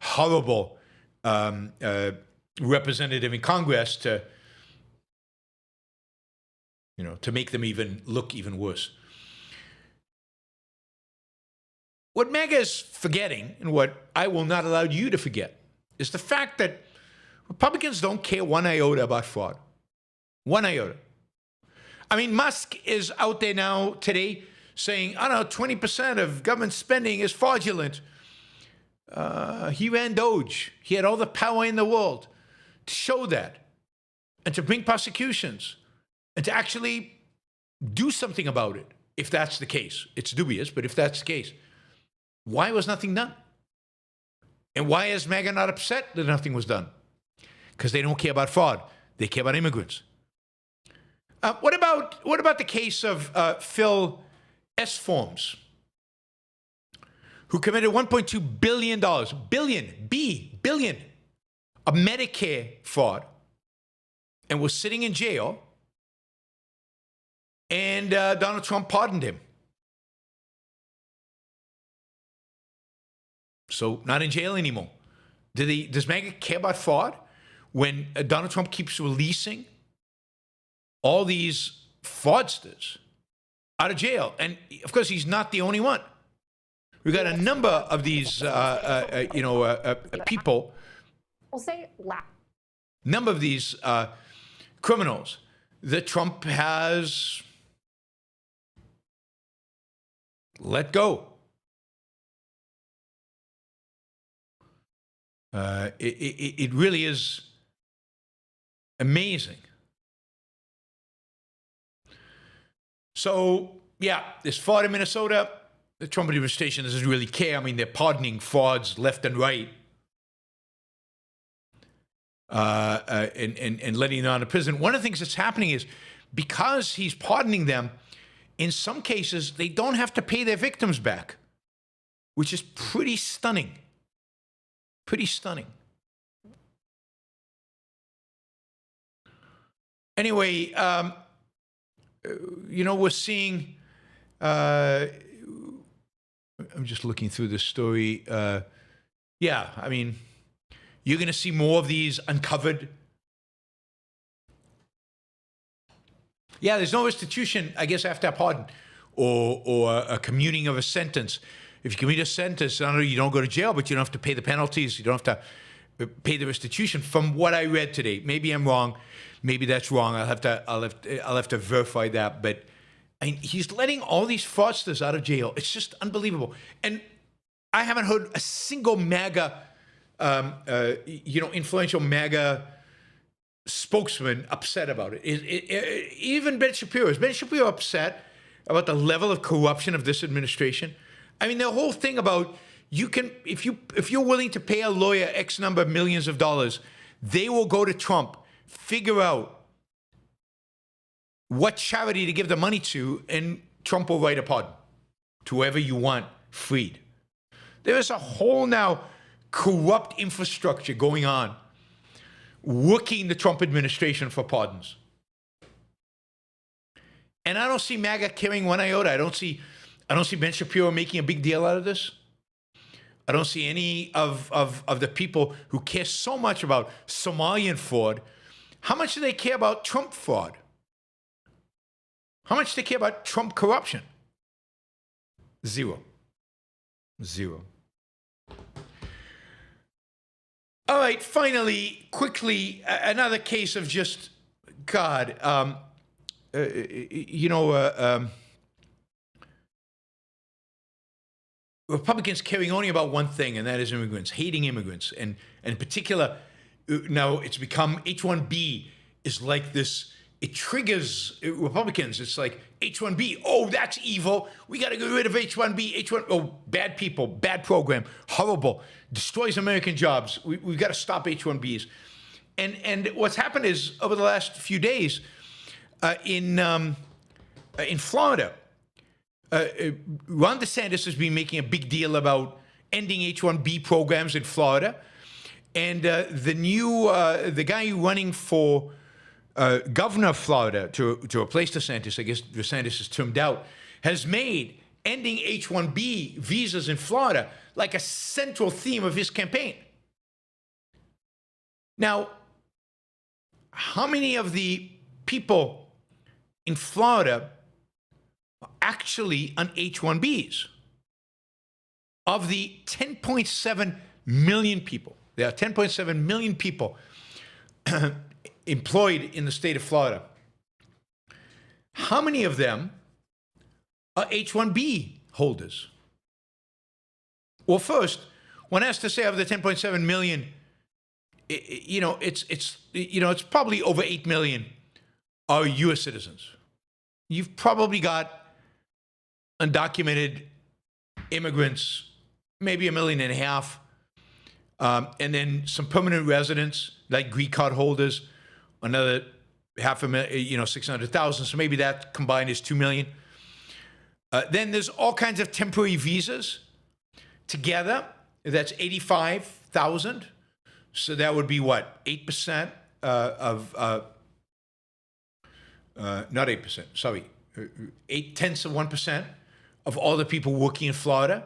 horrible representative in Congress to make them look even worse. What MAGA is forgetting, and what I will not allow you to forget, is the fact that Republicans don't care one iota about fraud. One iota. I mean, Musk is out there now today saying, 20% of government spending is fraudulent. He ran Doge. He had all the power in the world to show that and to bring prosecutions and to actually do something about it, if that's the case. It's dubious, but if that's the case. Why was nothing done? And why is MAGA not upset that nothing was done? Because they don't care about fraud. They care about immigrants. What about the case of Phil S. Forms, who committed $1.2 billion, billion, of Medicare fraud, and was sitting in jail, and Donald Trump pardoned him. So not in jail anymore. Does MAGA care about fraud when Donald Trump keeps releasing all these fraudsters out of jail? And of course, he's not the only one. We've got a number of these, people. We'll say Number of these criminals that Trump has let go. It really is amazing. So, yeah, there's fraud in Minnesota. The Trump administration doesn't really care. I mean, they're pardoning frauds left and right and letting them out of prison. One of the things that's happening is because he's pardoning them, in some cases, they don't have to pay their victims back, which is pretty stunning. Pretty stunning. Anyway, we're seeing, I'm just looking through this story. Yeah, I mean, you're going to see more of these uncovered. Yeah, there's no restitution, I guess, after a pardon or a commuting of a sentence. If you commute a sentence, not only you don't go to jail, but you don't have to pay the penalties. You don't have to pay the restitution. From what I read today, maybe I'm wrong. Maybe that's wrong. I'll have to verify that. But he's letting all these fraudsters out of jail. It's just unbelievable. And I haven't heard a single MAGA, influential MAGA spokesman upset about it. Even Ben Shapiro. Is Ben Shapiro upset about the level of corruption of this administration? I mean, the whole thing about if you're willing to pay a lawyer X number of millions of dollars, they will go to Trump, figure out what charity to give the money to, and Trump will write a pardon to whoever you want freed. There is a whole now corrupt infrastructure going on, working the Trump administration for pardons. And I don't see MAGA caring one iota. I don't see Ben Shapiro making a big deal out of this. I don't see any of the people who care so much about Somalian fraud. How much do they care about Trump fraud? How much do they care about Trump corruption? Zero. All right, finally, quickly, another case of just, God, Republicans caring only about one thing, and that is immigrants, hating immigrants. And in particular, now it's become H1B is like this. It triggers Republicans. It's like H1B. Oh, that's evil. We got to get rid of H1B. Oh, bad people, bad program, horrible, destroys American jobs. We've got to stop H1Bs. And what's happened is over the last few days in Florida, Ron DeSantis has been making a big deal about ending H1B programs in Florida. And the guy running for governor of Florida to replace DeSantis, I guess DeSantis is termed out, has made ending H1B visas in Florida like a central theme of his campaign. Now, how many of the people in Florida are actually on H1Bs? Of the 10.7 million people, there are 10.7 million people employed in the state of Florida. How many of them are H1B holders? Well, first, one has to say of the 10.7 million, it's probably over 8 million are U.S. citizens. You've probably got undocumented immigrants, maybe 1.5 million, and then some permanent residents like green card holders, another 500,000, 600,000. So maybe that combined is 2 million. Then there's all kinds of temporary visas. Together, that's 85,000. So that would be what? 8% of, not 8%, sorry, 0.8% of all the people working in Florida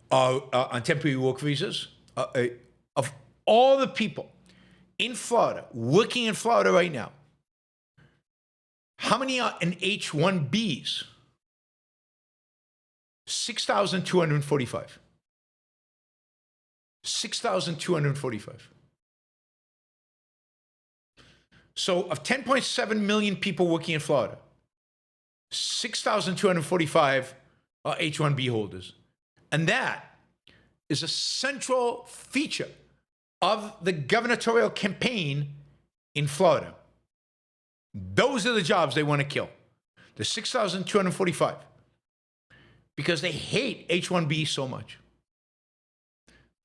are on temporary work visas. Of all the people in Florida, working in Florida right now, how many are in H1Bs? 6,245. 6,245. So of 10.7 million people working in Florida, 6,245 are H1B holders. And that is a central feature of the gubernatorial campaign in Florida. Those are the jobs they want to kill. The 6,245. Because they hate H1B so much.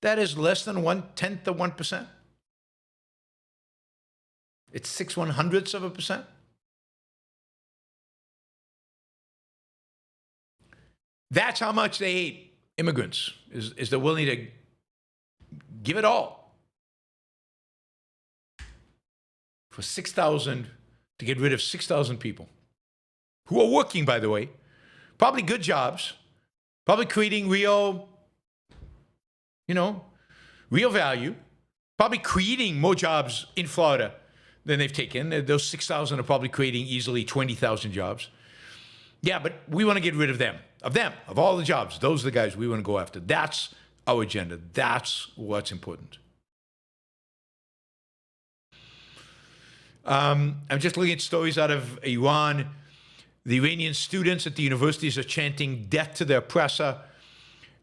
That is less than 1/10 of 1%. It's 0.06 That's how much they hate immigrants, is they're willing to give it all for 6,000 to get rid of 6,000 people who are working, by the way, probably good jobs, probably creating real, real value, probably creating more jobs in Florida than they've taken. Those 6,000 are probably creating easily 20,000 jobs. Yeah, but we want to get rid of them, of all the jobs. Those are the guys we want to go after. That's our agenda. That's what's important. I'm just looking at stories out of Iran. The Iranian students at the universities are chanting death to the oppressor,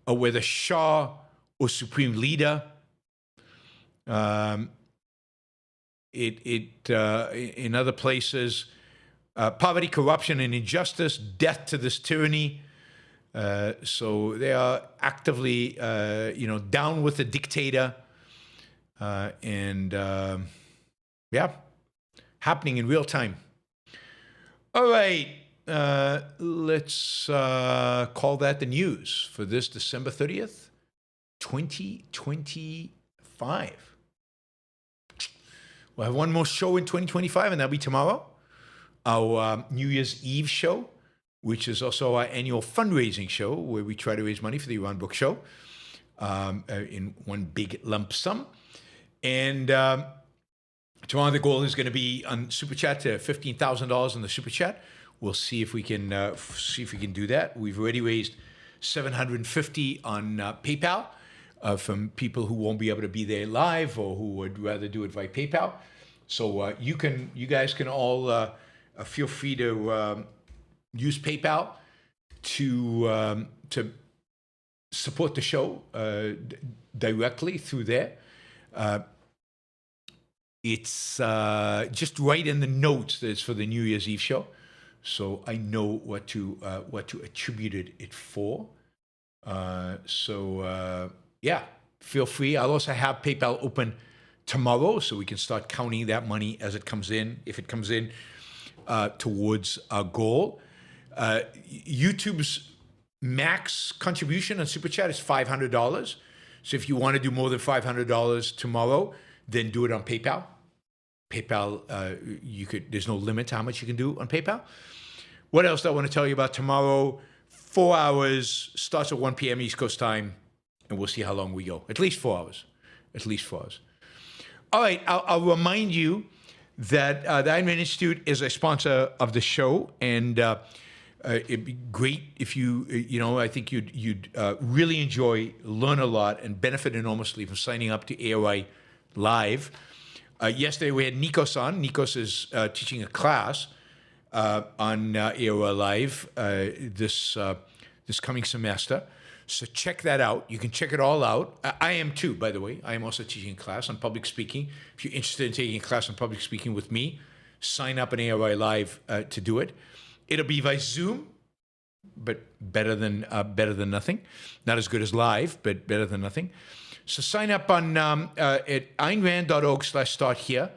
or whether Shah or supreme leader. In other places, poverty, corruption, and injustice, death to this tyranny. So they are actively, down with the dictator, happening in real time. All right, let's call that the news for this December 30th, 2025. We'll have one more show in 2025, and that'll be tomorrow, our New Year's Eve show, which is also our annual fundraising show where we try to raise money for the Yaron Brook show in one big lump sum. And tomorrow the goal is going to be on Superchat to $15,000 on the Superchat. We'll see if we can do that. We've already raised $750 on PayPal from people who won't be able to be there live or who would rather do it via PayPal. So you guys can all feel free to use PayPal to support the show directly through there. It's just right in the notes that it's for the New Year's Eve show, so I know what to attribute it for. Yeah, feel free. I'll also have PayPal open tomorrow, so we can start counting that money as it comes in, if it comes in towards our goal. YouTube's max contribution on Super Chat is $500. So if you want to do more than $500 tomorrow, then do it on PayPal. PayPal, there's no limit to how much you can do on PayPal. What else do I want to tell you about tomorrow? 4 hours, starts at 1 p.m. East Coast time, and we'll see how long we go. At least 4 hours. All right, I'll remind you that the Ayn Rand Institute is a sponsor of the show, and it'd be great if I think you'd really enjoy, learn a lot, and benefit enormously from signing up to AOI Live. Yesterday we had Nikos on. Nikos is teaching a class on AOI Live this coming semester. So check that out. You can check it all out. I am too, by the way. I am also teaching a class on public speaking. If you're interested in taking a class on public speaking with me, sign up on AOI Live to do it. It'll be by Zoom, but better than nothing. Not as good as live, but better than nothing. So sign up on at aynrand.org/start here,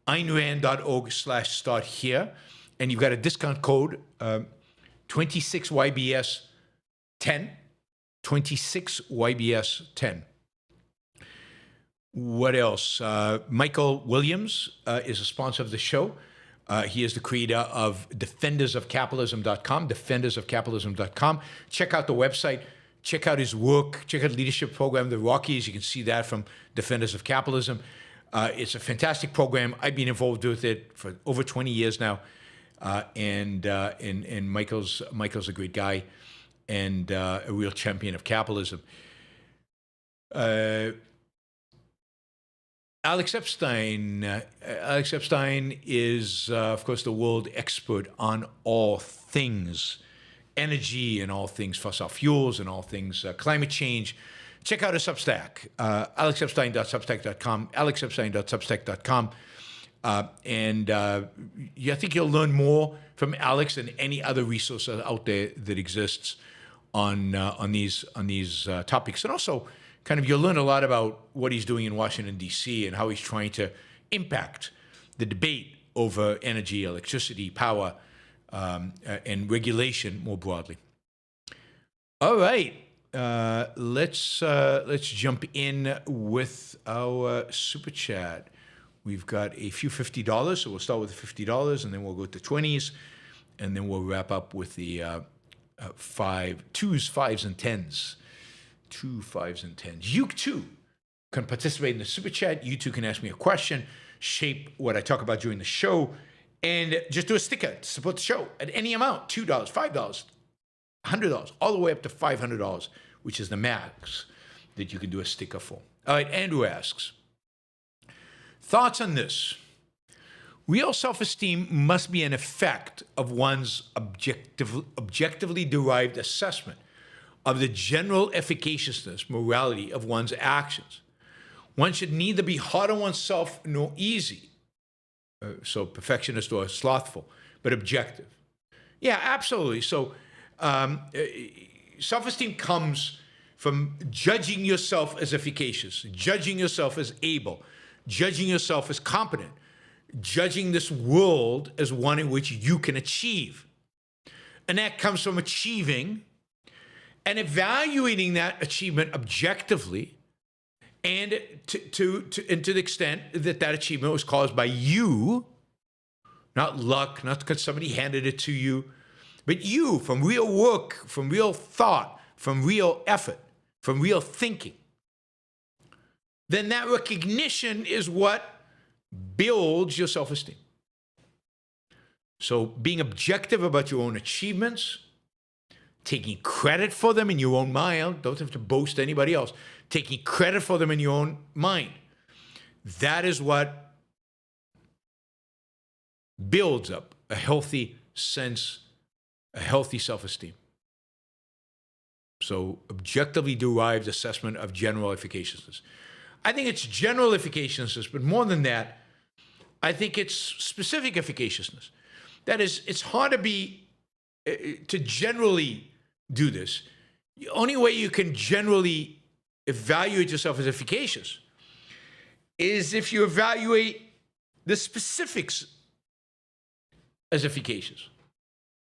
aynrand.org/start here, and you've got a discount code 26YBS10. 26YBS10. What else? Michael Williams is a sponsor of the show. He is the creator of defendersofcapitalism.com, defendersofcapitalism.com. Check out the website. Check out his work. Check out the leadership program, the Rockies. You can see that from Defenders of Capitalism. It's a fantastic program. I've been involved with it for over 20 years now. And Michael's a great guy and a real champion of capitalism. Alex Epstein. Alex Epstein is, of course, the world expert on all things energy and all things fossil fuels and all things climate change. Check out his Substack, alexepstein.substack.com, alexepstein.substack.com. I think you'll learn more from Alex than any other resource out there that exists on these topics. And also, kind of, you'll learn a lot about what he's doing in Washington, D.C., and how he's trying to impact the debate over energy, electricity, power, and regulation more broadly. All right, let's jump in with our Super Chat. We've got a few $50, so we'll start with the $50, and then we'll go to 20s, and then we'll wrap up with the 2s, 5s, and 10s. 2, 5s, and 10s. You too can participate in the Super Chat. You too can ask me a question, shape what I talk about during the show, and just do a sticker to support the show at any amount, $2, $5, $100, all the way up to $500, which is the max that you can do a sticker for. All right, Andrew asks, thoughts on this? Real self-esteem must be an effect of one's objectively derived assessment of the general efficaciousness, morality of one's actions. One should neither be hard on oneself nor easy, so perfectionist or slothful, but objective. Yeah, absolutely. So self-esteem comes from judging yourself as efficacious, judging yourself as able, judging yourself as competent, judging this world as one in which you can achieve. And that comes from achieving and evaluating that achievement objectively, and to the extent that that achievement was caused by you, not luck, not because somebody handed it to you, but you, from real work, from real thought, from real effort, from real thinking. Then that recognition is what builds your self-esteem. So being objective about your own achievements, taking credit for them in your own mind, don't have to boast to anybody else, taking credit for them in your own mind. That is what builds up a healthy sense, a healthy self-esteem. So objectively derived assessment of general efficaciousness. I think it's general efficaciousness, but more than that, I think it's specific efficaciousness. That is, it's hard to generally do this. The only way you can generally evaluate yourself as efficacious is if you evaluate the specifics as efficacious.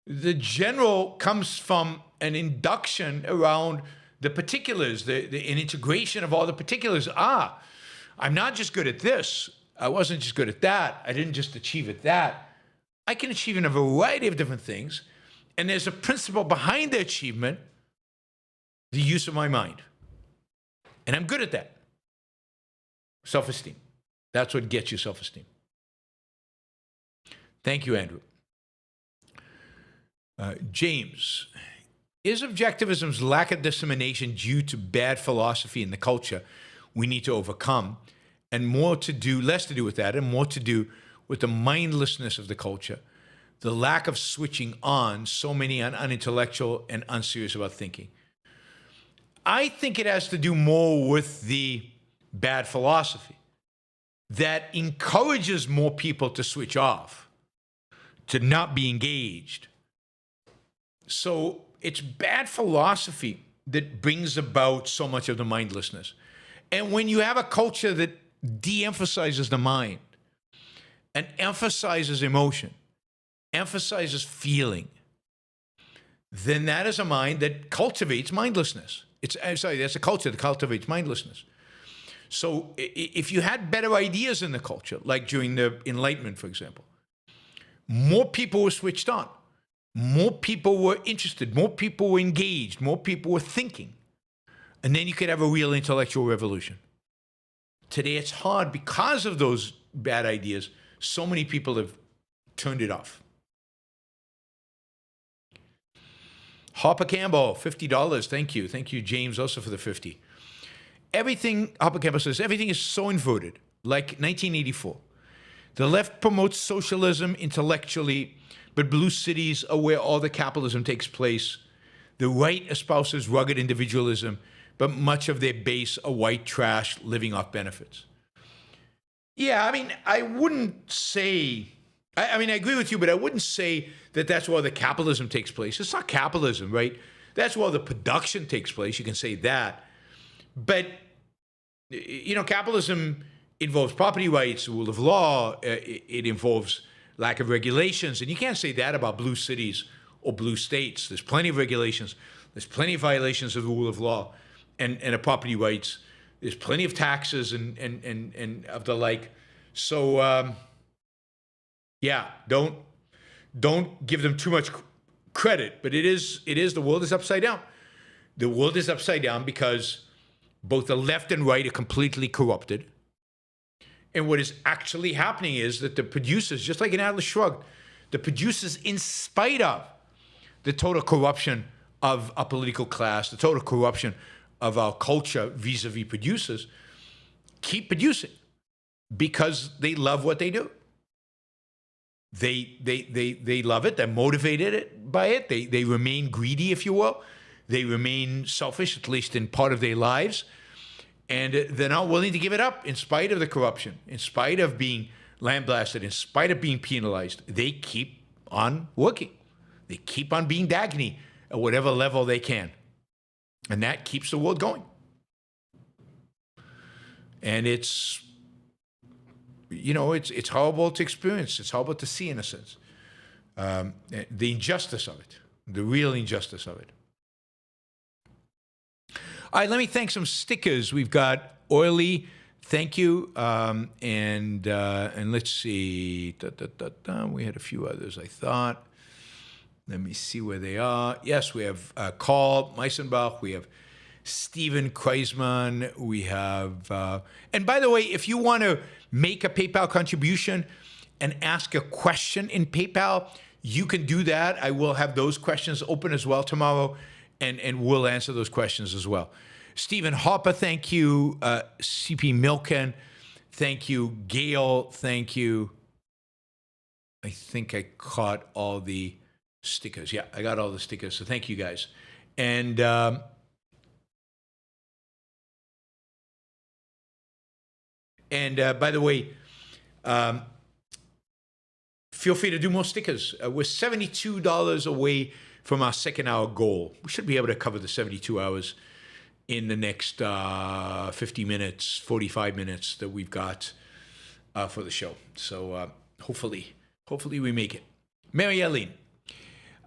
The general comes from an induction around the particulars, an integration of all the particulars. I'm not just good at this. I wasn't just good at that. I didn't just achieve at that. I can achieve in a variety of different things. And there's a principle behind the achievement, the use of my mind. And I'm good at that. Self-esteem. That's what gets you self-esteem. Thank you, Andrew. James, is objectivism's lack of dissemination due to bad philosophy in the culture we need to overcome, and less to do with that, and more to do with the mindlessness of the culture, the lack of switching on, so many unintellectual and unserious about thinking? I think it has to do more with the bad philosophy that encourages more people to switch off, to not be engaged. So it's bad philosophy that brings about so much of the mindlessness. And when you have a culture that de-emphasizes the mind and emphasizes emotion, emphasizes feeling, then that is a mind that cultivates mindlessness. That's a culture that cultivates mindlessness. So if you had better ideas in the culture, like during the Enlightenment, for example, more people were switched on. More people were interested, more people were engaged, more people were thinking. And then you could have a real intellectual revolution. Today it's hard because of those bad ideas. So many people have turned it off. Harper Campbell, $50. Thank you. Thank you, James, also for the 50. Harper Campbell says, everything is so inverted, like 1984. The left promotes socialism intellectually, but blue cities are where all the capitalism takes place. The right espouses rugged individualism, but much of their base are white trash living off benefits. Yeah, I mean, I wouldn't say, I agree with you, but I wouldn't say that that's where the capitalism takes place. It's not capitalism, right? That's where the production takes place. You can say that. But, capitalism involves property rights, rule of law. It involves lack of regulations. And you can't say that about blue cities or blue states. There's plenty of regulations. There's plenty of violations of the rule of law and of property rights. There's plenty of taxes and of the like. So yeah, don't give them too much credit, but it is the world is upside down. The world is upside down because both the left and right are completely corrupted. And what is actually happening is that the producers, just like in Atlas Shrugged, the producers, in spite of the total corruption of our political class, the total corruption of our culture vis-a-vis producers, keep producing because they love what they do. They love it. They're motivated by it. They remain greedy, if you will. They remain selfish, at least in part of their lives. And they're not willing to give it up in spite of the corruption, in spite of being lambasted, in spite of being penalized. They keep on working. They keep on being Dagny at whatever level they can. And that keeps the world going. And it's, you know, it's horrible to experience. It's horrible to see, in a sense. The injustice of it, the real injustice of it. All right, let me thank some stickers. We've got Oily, thank you. And let's see. We had a few others, I thought. Let me see where they are. Yes, we have Carl Meisenbach. We have Stephen Kreisman. We have... and by the way, if you want to make a PayPal contribution and ask a question in PayPal, you can do that. I will have those questions open as well tomorrow, and we'll answer those questions as well. Stephen Harper, thank you. CP Milken, thank you. Gail, thank you. I think I caught all the stickers. Yeah, I got all the stickers, so thank you guys. And by the way, feel free to do more stickers. We're $72 away from our second hour goal. We should be able to cover the 72 hours in the next 50 minutes, 45 minutes that we've got for the show. So hopefully we make it. Mary Eileen,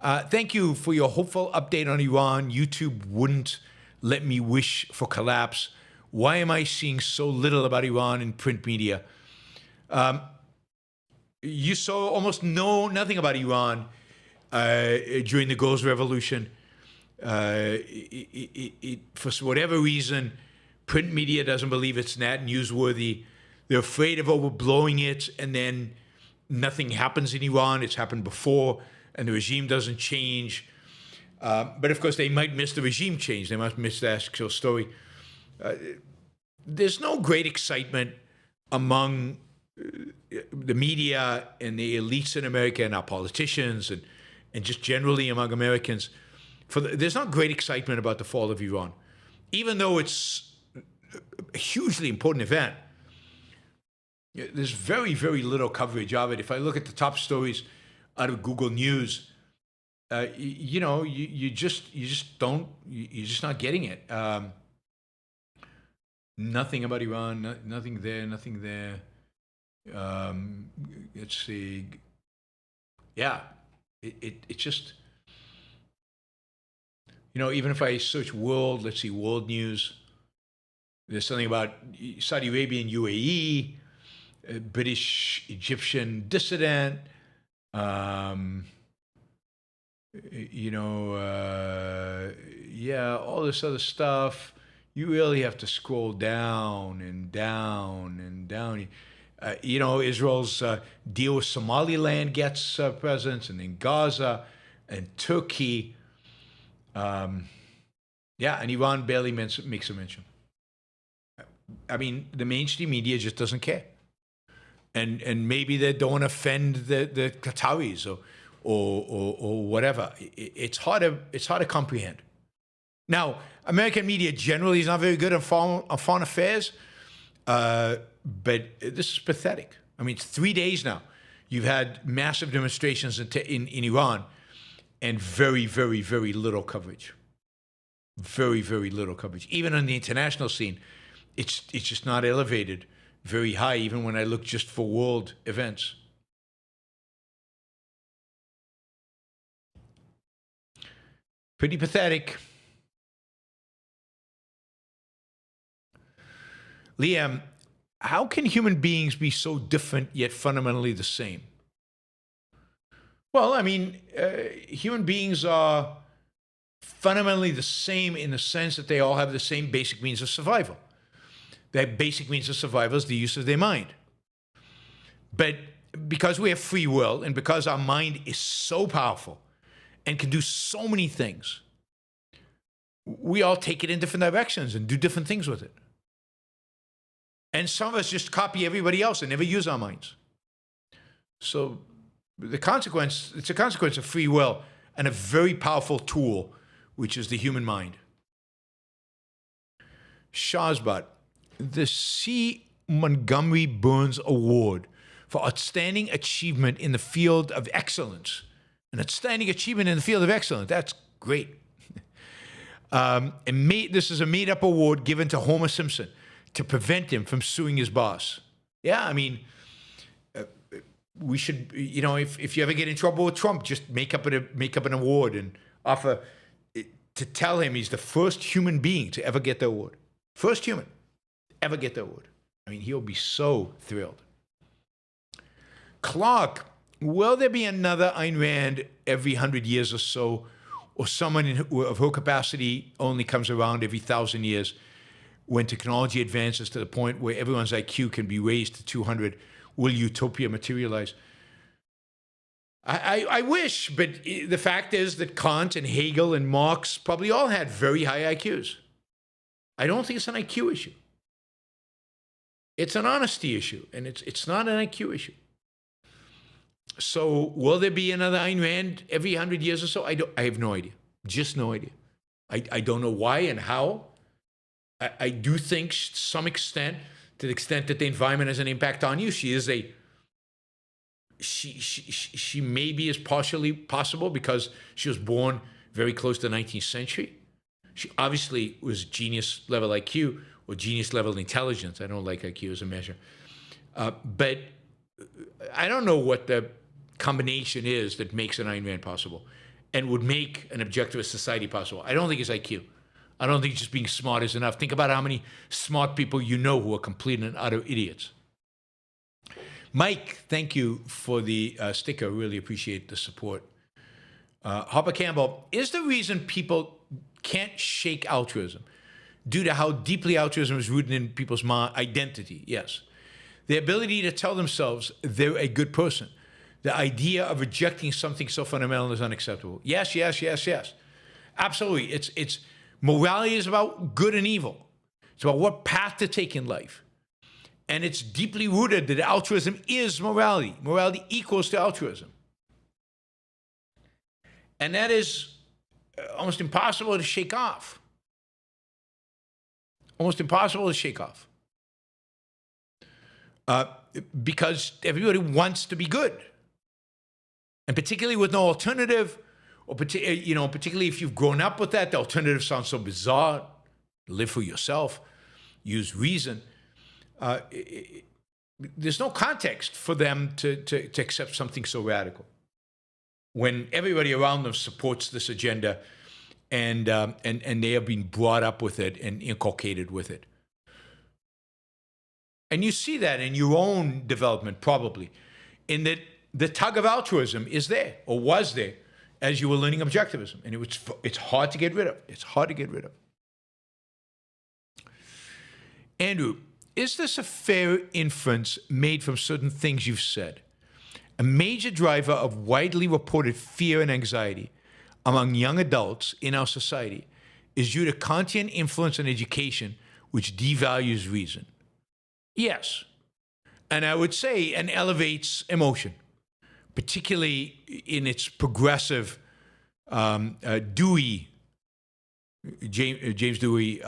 thank you for your hopeful update on Iran. YouTube wouldn't let me wish for collapse. Why am I seeing so little about Iran in print media? You saw almost nothing about Iran during the Girls' Revolution. For whatever reason, print media doesn't believe it's that newsworthy. They're afraid of overblowing it, and then nothing happens in Iran. It's happened before, and the regime doesn't change. But of course, they might miss the regime change. They might miss the actual story. There's no great excitement among the media and the elites in America and our politicians and just generally among Americans. There's not great excitement about the fall of Iran, even though it's a hugely important event. There's very, very little coverage of it. If I look at the top stories out of Google News, you're just not getting it. Nothing about Iran, nothing there, nothing there. Let's see. Yeah, it's just, even if I search world, let's see, world news, there's something about Saudi Arabia and UAE, British Egyptian dissident, all this other stuff. You really have to scroll down and down and down. Israel's deal with Somaliland gets presence, and then Gaza and Turkey. And Iran barely makes a mention. I mean, the mainstream media just doesn't care. And maybe they don't want to offend the Qataris or whatever. It's hard to comprehend. Now, American media generally is not very good on foreign affairs, but this is pathetic. I mean, it's 3 days now. You've had massive demonstrations in Iran and very, very, very little coverage. Very, very little coverage. Even on the international scene, it's just not elevated very high, even when I look just for world events. Pretty pathetic. Liam, how can human beings be so different yet fundamentally the same? Well, I mean, human beings are fundamentally the same in the sense that they all have the same basic means of survival. Their basic means of survival is the use of their mind. But because we have free will and because our mind is so powerful and can do so many things, we all take it in different directions and do different things with it. And some of us just copy everybody else and never use our minds. So it's a consequence of free will and a very powerful tool, which is the human mind. Shazbat, the C. Montgomery Burns Award for Outstanding Achievement in the Field of Excellence. An outstanding achievement in the field of excellence. That's great. This is a made-up award given to Homer Simpson to prevent him from suing his boss. Yeah, I mean, we should, if you ever get in trouble with Trump, just make up an award and offer to tell him he's the first human being to ever get the award. First human ever get the award. I mean, he'll be so thrilled. Clark, will there be another Ayn Rand every 100 years or so, or someone of her capacity only comes around every 1,000 years when technology advances to the point where everyone's IQ can be raised to 200? Will utopia materialize? I wish, but the fact is that Kant and Hegel and Marx probably all had very high IQs. I don't think it's an IQ issue. It's an honesty issue, and it's not an IQ issue. So will there be another Ayn Rand every 100 years or so? I have no idea. Just no idea. I don't know why and how. I do think to some extent, to the extent that the environment has an impact on you, she maybe is partially possible because she was born very close to the 19th century. She obviously was genius level IQ or genius level intelligence. I don't like IQ as a measure. But I don't know what the combination is that makes an Ayn Rand possible and would make an objectivist society possible. I don't think it's IQ. I don't think just being smart is enough. Think about how many smart people you know who are complete and utter idiots. Mike, thank you for the sticker. Really appreciate the support. Harper Campbell, is the reason people can't shake altruism due to how deeply altruism is rooted in people's identity? Yes. The ability to tell themselves they're a good person. The idea of rejecting something so fundamental is unacceptable. Yes, yes, yes, yes. Absolutely. It's morality is about good and evil. It's about what path to take in life. And it's deeply rooted that altruism is morality. Morality equals to altruism. And that is almost impossible to shake off. Almost impossible to shake off. Because everybody wants to be good. And particularly with no alternative, or particularly if you've grown up with that, the alternative sounds so bizarre. Live for yourself, use reason. There's no context for them to accept something so radical when everybody around them supports this agenda and they have been brought up with it and inculcated with it. And you see that in your own development, probably, in that the tug of altruism is there, or was there, as you were learning objectivism. And it's hard to get rid of. It's hard to get rid of. Andrew, is this a fair inference made from certain things you've said? A major driver of widely reported fear and anxiety among young adults in our society is due to Kantian influence on education, which devalues reason. Yes. And I would say, and elevates emotion, particularly in its progressive Dewey, James Dewey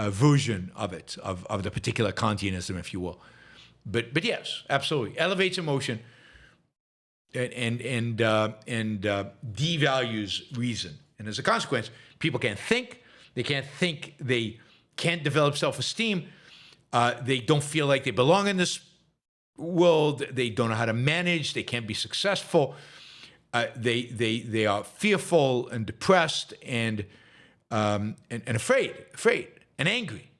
version of it, of the particular Kantianism, if you will. But yes, absolutely. Elevates emotion and devalues reason. And as a consequence, people can't think. They can't develop self-esteem. They don't feel like they belong in this world. They don't know how to manage. They can't be successful. They are fearful and depressed and afraid and angry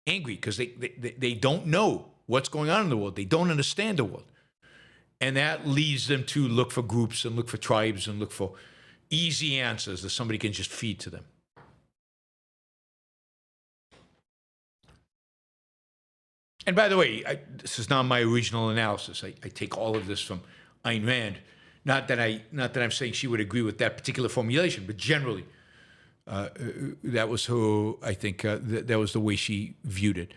because they don't know what's going on in the world. They don't understand the world. And that leads them to look for groups and look for tribes and look for easy answers that somebody can just feed to them. And by the way, this is not my original analysis. I take all of this from Ayn Rand. Not that I'm saying she would agree with that particular formulation, but generally, that was her. I think that was the way she viewed it.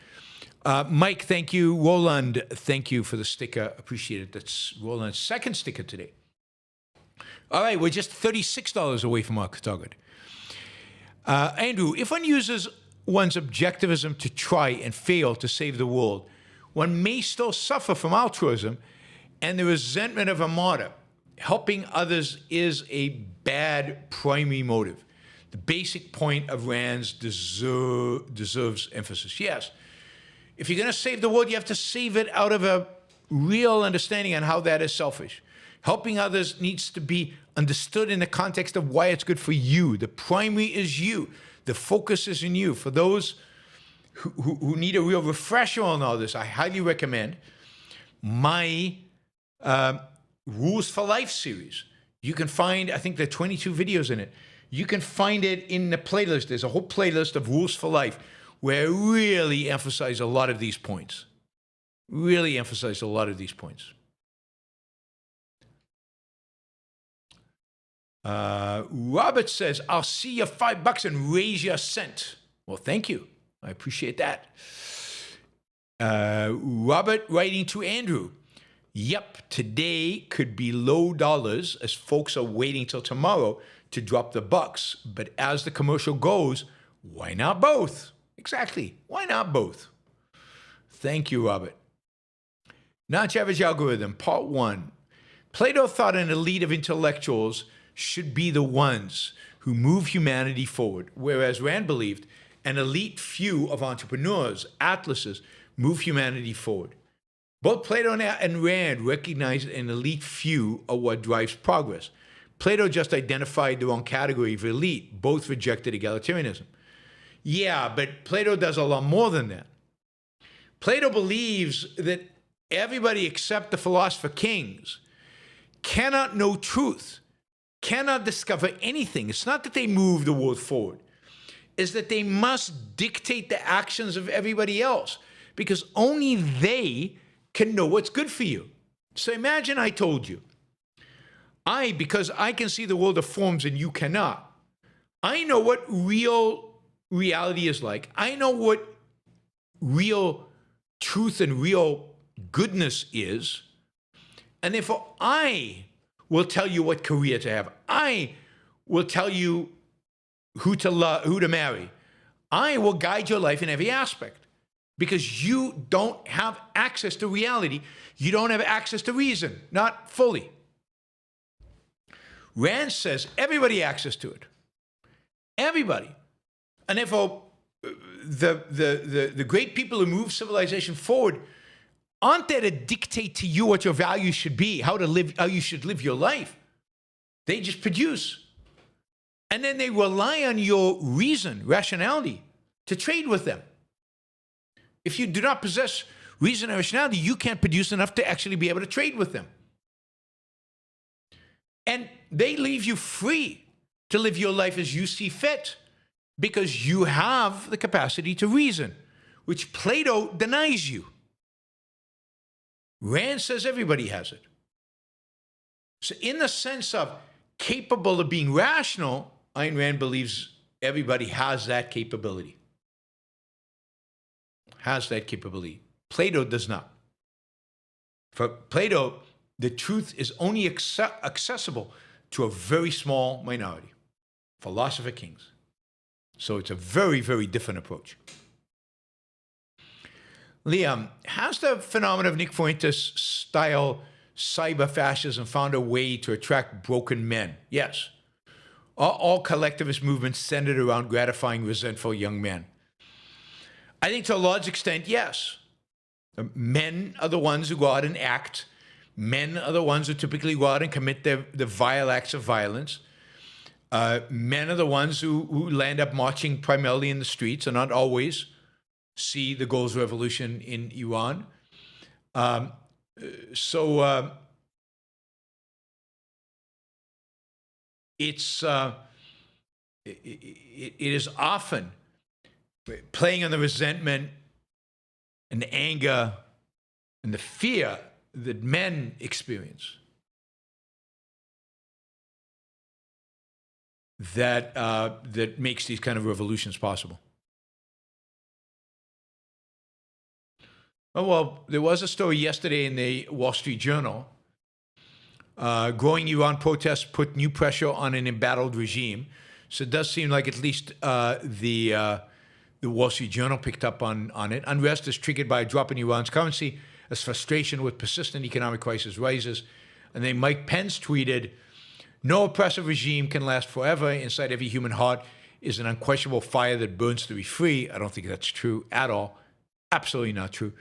Mike, thank you. Roland, thank you for the sticker. Appreciate it. That's Roland's second sticker today. All right, we're just $36 away from our target. Andrew, if one uses one's objectivism to try and fail to save the world, one may still suffer from altruism and the resentment of a martyr. Helping others is a bad primary motive. The basic point of Rand's deserves emphasis. Yes, if you're going to save the world, you have to save it out of a real understanding on how that is selfish. Helping others needs to be understood in the context of why it's good for you. The primary is you. The focus is in you. For those who need a real refresher on all this, I highly recommend my Rules for Life series. You can find, I think there are 22 videos in it. You can find it in the playlist. There's a whole playlist of Rules for Life where I really emphasize a lot of these points. Really emphasize a lot of these points. Robert says, I'll see your $5 and raise your cent. Well, thank you. I appreciate that. Robert writing to Andrew. Yep, today could be low dollars as folks are waiting till tomorrow to drop the bucks. But as the commercial goes, why not both? Exactly. Why not both? Thank you, Robert. Non-average algorithm, part 1. Plato thought an elite of intellectuals should be the ones who move humanity forward, whereas Rand believed an elite few of entrepreneurs, atlases, move humanity forward. Both Plato and Rand recognized an elite few are what drives progress. Plato just identified the wrong category of elite. Both rejected egalitarianism. Yeah, but Plato does a lot more than that. Plato believes that everybody except the philosopher kings cannot know truth, cannot discover anything. It's not that they move the world forward. It's that they must dictate the actions of everybody else because only they can know what's good for you. So imagine I told you, because I can see the world of forms and you cannot, I know what real reality is like. I know what real truth and real goodness is. And therefore, I will tell you what career to have. I will tell you who to love, who to marry. I will guide your life in every aspect because you don't have access to reality. You don't have access to reason, not fully. Rand says everybody has access to it. Everybody. And therefore, the great people who move civilization forward aren't there to dictate to you what your values should be, how you should live your life. They just produce. And then they rely on your reason, rationality, to trade with them. If you do not possess reason and rationality, you can't produce enough to actually be able to trade with them. And they leave you free to live your life as you see fit because you have the capacity to reason, which Plato denies you. Rand says everybody has it. So in the sense of capable of being rational, Ayn Rand believes everybody has that capability. Has that capability. Plato does not. For Plato, the truth is only accessible to a very small minority, philosopher kings. So it's a very, very different approach. Liam, has the phenomenon of Nick Fuentes' style cyber-fascism found a way to attract broken men? Yes. All collectivist movements centered around gratifying resentful young men. I think to a large extent, yes. Men are the ones who go out and act. Men are the ones who typically go out and commit the vile acts of violence. Men are the ones who land up marching primarily in the streets and not always see the goals of revolution in Iran. So it's it is often playing on the resentment and the anger and the fear that men experience that that makes these kind of revolutions possible. Oh, well, there was a story yesterday in the Wall Street Journal. Growing Iran protests put new pressure on an embattled regime. So it does seem like at least the Wall Street Journal picked up on it. Unrest is triggered by a drop in Iran's currency as frustration with persistent economic crisis rises. And then Mike Pence tweeted, "No oppressive regime can last forever. Inside every human heart is an unquestionable fire that burns to be free." I don't think that's true at all. Absolutely not true.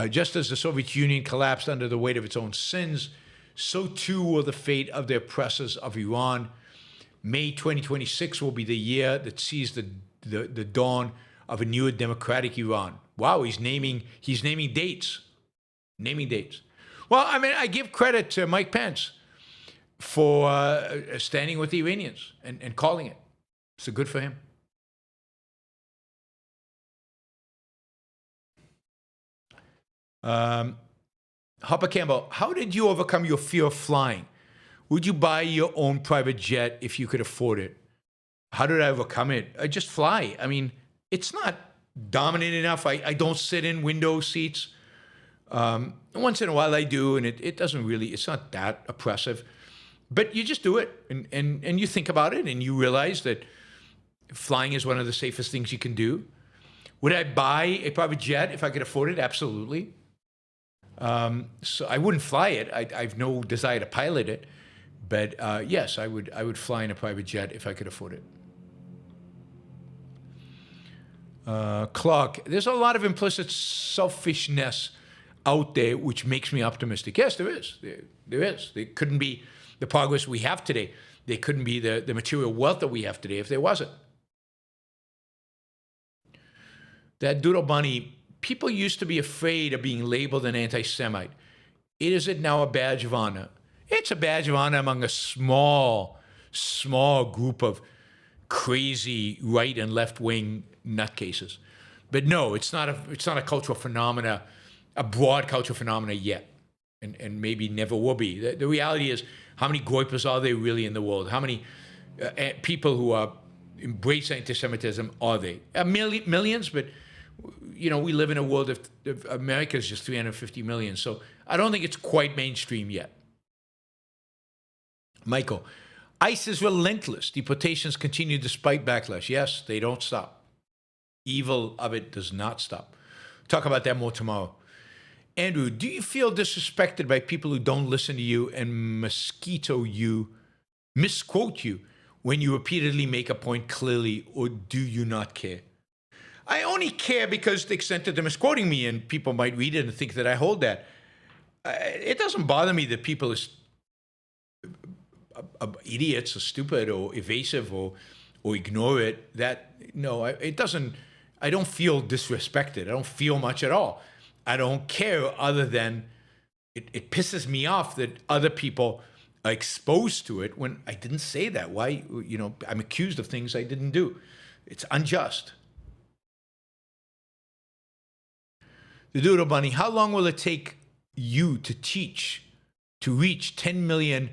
Just as the Soviet Union collapsed under the weight of its own sins, so too will the fate of the oppressors of Iran. May 2026 will be the year that sees the dawn of a new democratic Iran. Wow, he's naming dates. Naming dates. Well, I mean, I give credit to Mike Pence for standing with the Iranians and calling it. So good for him. Hopper Campbell, how did you overcome your fear of flying? Would you buy your own private jet if you could afford it? How did I overcome it? I just fly. I mean, it's not dominant enough. I don't sit in window seats. Once in a while I do, and it doesn't really, it's not that oppressive. But you just do it, and you think about it, and you realize that flying is one of the safest things you can do. Would I buy a private jet if I could afford it? Absolutely. So I wouldn't fly it. I have no desire to pilot it. But yes, I would fly in a private jet if I could afford it. Clark, there's a lot of implicit selfishness out there which makes me optimistic. Yes, there is. There is. There couldn't be the progress we have today. There couldn't be the material wealth that we have today if there wasn't. That Doodle Bunny, people used to be afraid of being labeled an anti-Semite. Is it now a badge of honor? It's a badge of honor among a small group of crazy right and left-wing nutcases. But no, it's not a cultural phenomena, a broad cultural phenomena yet, and maybe never will be. The reality is, how many goipers are there really in the world? How many people who embrace anti-Semitism are there? Millions, but we live in a world of America is just 350 million, so I don't think it's quite mainstream yet. Michael, ICE is relentless. Deportations continue despite backlash. Yes, they don't stop. Evil of it does not stop. Talk about that more tomorrow. Andrew, do you feel disrespected by people who don't listen to you and misquote you when you repeatedly make a point clearly, or do you not care? I only care because the extent that they're misquoting me, and people might read it and think that I hold that. It doesn't bother me that people are idiots or stupid or evasive or ignore it. It doesn't. I don't feel disrespected. I don't feel much at all. I don't care, other than it pisses me off that other people are exposed to it when I didn't say that. Why? I'm accused of things I didn't do. It's unjust. The Doodle Bunny, how long will it take you to reach 10 million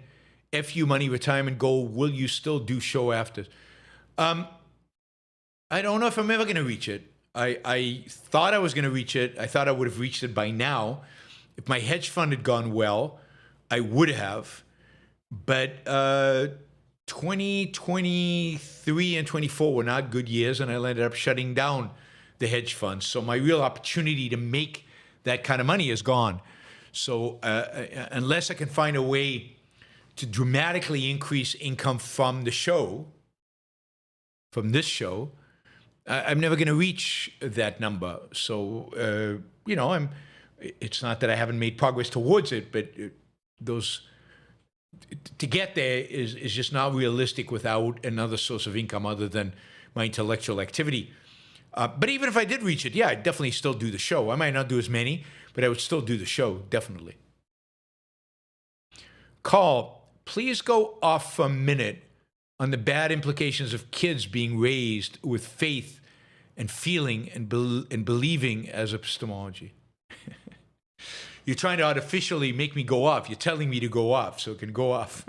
FU money retirement goal? Will you still do show afters? I don't know if I'm ever going to reach it. I thought I was going to reach it. I thought I would have reached it by now. If my hedge fund had gone well, I would have. But 2023 and 24 were not good years, and I ended up shutting down the hedge fund. So my real opportunity to make that kind of money is gone. So unless I can find a way to dramatically increase income from this show, I'm never going to reach that number. So, it's not that I haven't made progress towards it, but to get there is just not realistic without another source of income other than my intellectual activity. But even if I did reach it, yeah, I'd definitely still do the show. I might not do as many, but I would still do the show, definitely. Carl, please go off for a minute on the bad implications of kids being raised with faith and feeling and believing as epistemology. You're trying to artificially make me go off. You're telling me to go off so it can go off.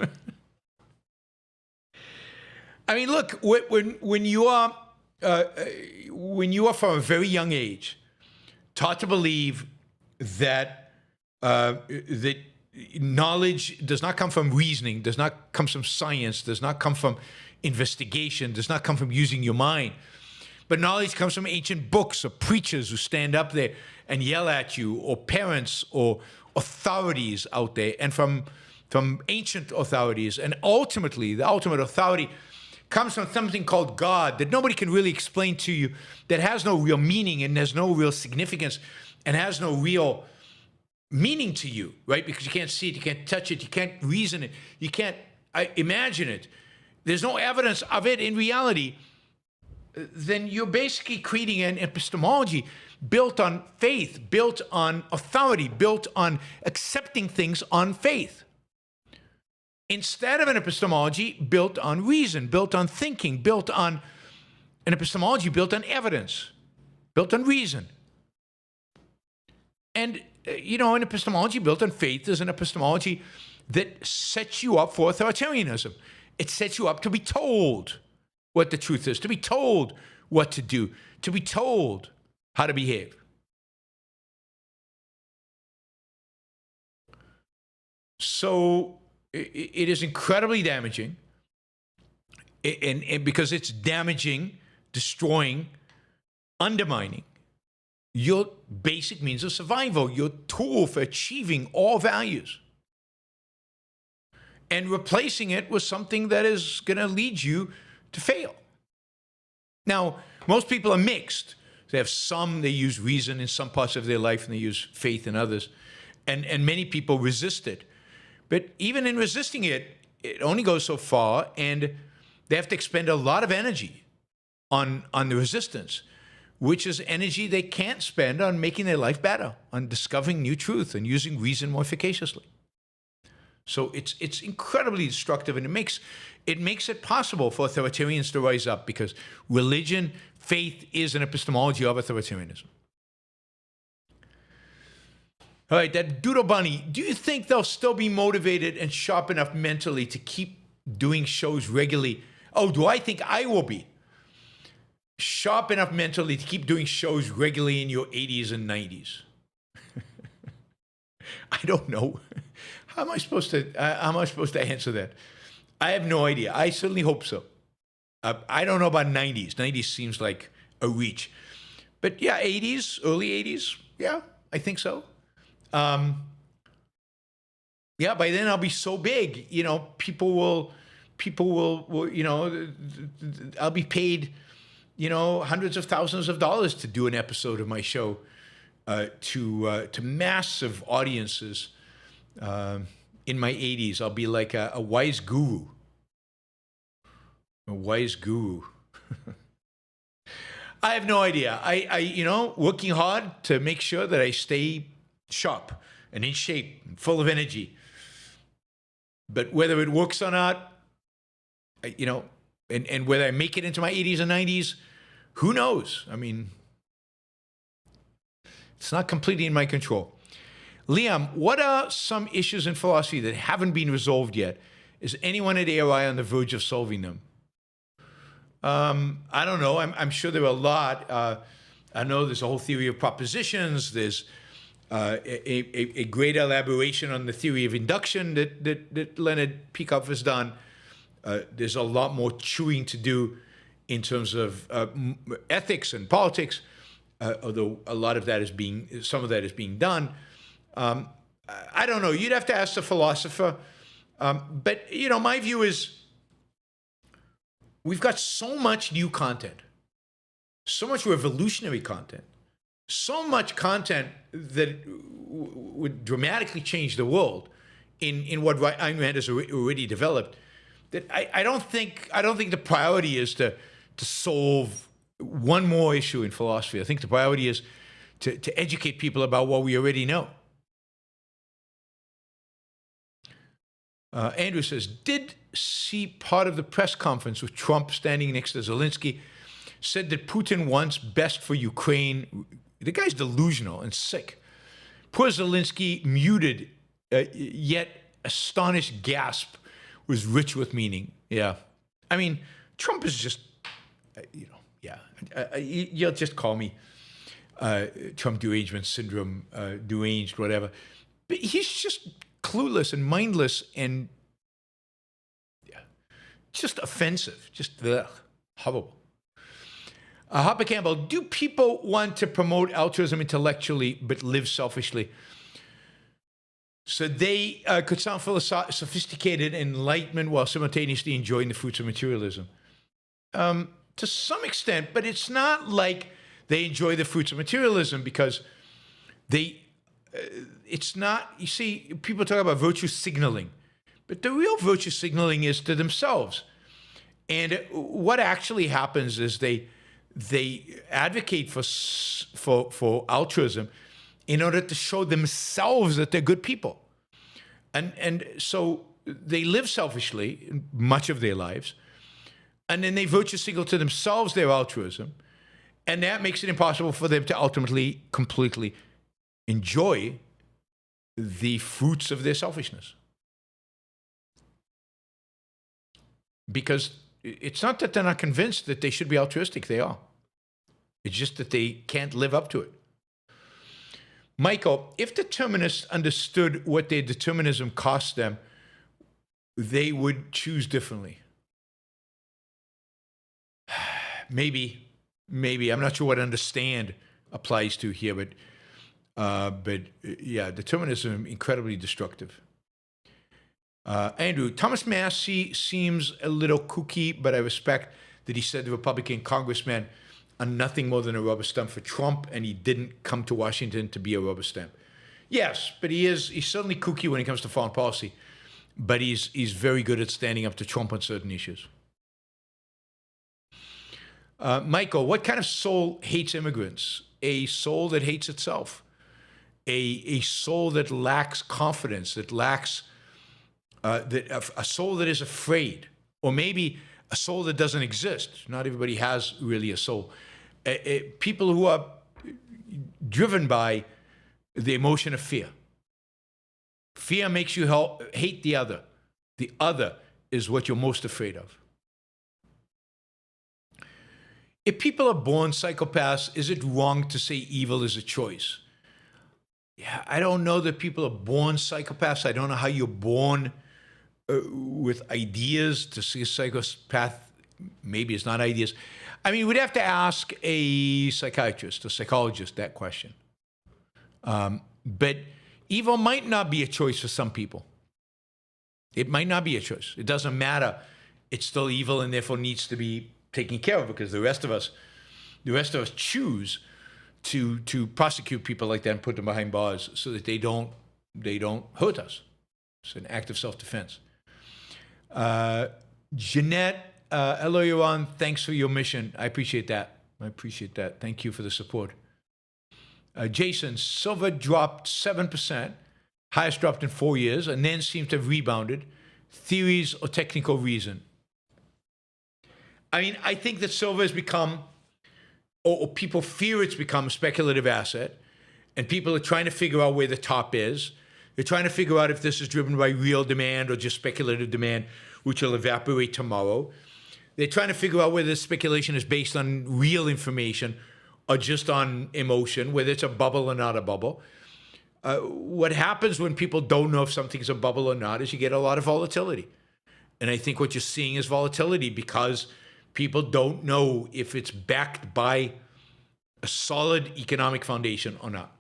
I mean, look, when you are from a very young age taught to believe that that knowledge does not come from reasoning, does not come from science, does not come from investigation, does not come from using your mind, but knowledge comes from ancient books or preachers who stand up there and yell at you, or parents or authorities out there, and from ancient authorities. And ultimately, the ultimate authority comes from something called God that nobody can really explain to you, that has no real meaning and has no real significance and has no real meaning to you, right? Because you can't see it, you can't touch it, you can't reason it, you can't imagine it. There's no evidence of it in reality. Then you're basically creating an epistemology built on faith, built on authority, built on accepting things on faith, instead of an epistemology built on reason, built on thinking, built on an epistemology built on evidence, built on reason. And, an epistemology built on faith is an epistemology that sets you up for authoritarianism. It sets you up to be told what the truth is, to be told what to do, to be told how to behave. So it is incredibly damaging, and because it's damaging, destroying, undermining your basic means of survival, your tool for achieving all values, and replacing it with something that is going to lead you to fail. Now, most people are mixed. They have they use reason in some parts of their life, and they use faith in others. And many people resist it. But even in resisting it, it only goes so far, and they have to expend a lot of energy on the resistance, which is energy they can't spend on making their life better, on discovering new truth and using reason more efficaciously. So it's incredibly destructive, and it makes it possible for authoritarians to rise up, because religion, faith, is an epistemology of authoritarianism. All right, that Doodle Bunny, do you think they'll still be motivated and sharp enough mentally to keep doing shows regularly? Oh, do I think I will be sharp enough mentally to keep doing shows regularly in your 80s and 90s? I don't know. How am I supposed to answer that? I have no idea. I certainly hope so. I don't know about 90s. 90s seems like a reach. But yeah, 80s, early 80s, yeah, I think so. Yeah, by then I'll be so big, people will, I'll be paid, hundreds of thousands of dollars to do an episode of my show, to massive audiences. In my 80s, I'll be like a wise guru. A wise guru. I have no idea. I working hard to make sure that I stay sharp and in shape and full of energy. But whether it works or not, and whether I make it into my 80s and 90s, who knows? I mean, it's not completely in my control. Liam, what are some issues in philosophy that haven't been resolved yet? Is anyone at ARI on the verge of solving them? I don't know. I'm sure there are a lot. I know there's a whole theory of propositions. There's a great elaboration on the theory of induction that Leonard Peikoff has done. There's a lot more chewing to do in terms of ethics and politics, although some of that is being done. I don't know. You'd have to ask the philosopher. But, my view is we've got so much new content, so much revolutionary content, so much content that would dramatically change the world in what Ayn Rand has already developed, that I don't think the priority is to solve one more issue in philosophy. I think the priority is to educate people about what we already know. Andrew says, did see part of the press conference with Trump standing next to Zelensky, said that Putin wants best for Ukraine. The guy's delusional and sick. Poor Zelensky, muted, yet astonished gasp, was rich with meaning. Yeah. I mean, Trump is just, you'll just call me Trump derangement syndrome, deranged, whatever. But he's just clueless and mindless and just offensive, just horrible. Hopper Campbell, do people want to promote altruism intellectually but live selfishly? So they could sound sophisticated enlightenment while simultaneously enjoying the fruits of materialism. To some extent, but it's not like they enjoy the fruits of materialism because it's not, you see, people talk about virtue signaling, but the real virtue signaling is to themselves. And what actually happens is they advocate for altruism in order to show themselves that they're good people. And so they live selfishly much of their lives, and then they virtue signal to themselves their altruism, and that makes it impossible for them to ultimately completely enjoy the fruits of their selfishness. Because it's not that they're not convinced that they should be altruistic, they are. It's just that they can't live up to it. Michael, if determinists understood what their determinism cost them, they would choose differently. Maybe. I'm not sure what understand applies to here, but yeah, determinism incredibly destructive. Andrew, Thomas Massey seems a little kooky, but I respect that he said the Republican congressman are nothing more than a rubber stamp for Trump, and he didn't come to Washington to be a rubber stamp. Yes, but he's certainly kooky when it comes to foreign policy, but he's very good at standing up to Trump on certain issues. Michael, what kind of soul hates immigrants? A soul that hates itself. A soul that lacks confidence, that lacks, a soul that is afraid, or maybe a soul that doesn't exist. Not everybody has really a soul. People who are driven by the emotion of fear. Fear makes you hate the other. The other is what you're most afraid of. If people are born psychopaths, is it wrong to say evil is a choice? Yeah, I don't know that people are born psychopaths. I don't know how you're born with ideas. To see a psychopath, maybe it's not ideas. I mean, we'd have to ask a psychiatrist, a psychologist, that question. But evil might not be a choice for some people. It might not be a choice. It doesn't matter. It's still evil and therefore needs to be taken care of, because the rest of us choose to prosecute people like that and put them behind bars so that they don't hurt us. It's an act of self-defense. Jeanette, hello, Yaron. Thanks for your mission. I appreciate that. Thank you for the support. Jason, silver dropped 7%, highest dropped in 4 years, and then seemed to have rebounded. Theories or technical reason? I mean, I think that silver has become, or people fear it's become, a speculative asset, and people are trying to figure out where the top is. They're trying to figure out if this is driven by real demand or just speculative demand, which will evaporate tomorrow. They're trying to figure out whether the speculation is based on real information or just on emotion, whether it's a bubble or not a bubble. What happens when people don't know if something's a bubble or not is you get a lot of volatility. And I think what you're seeing is volatility because people don't know if it's backed by a solid economic foundation or not.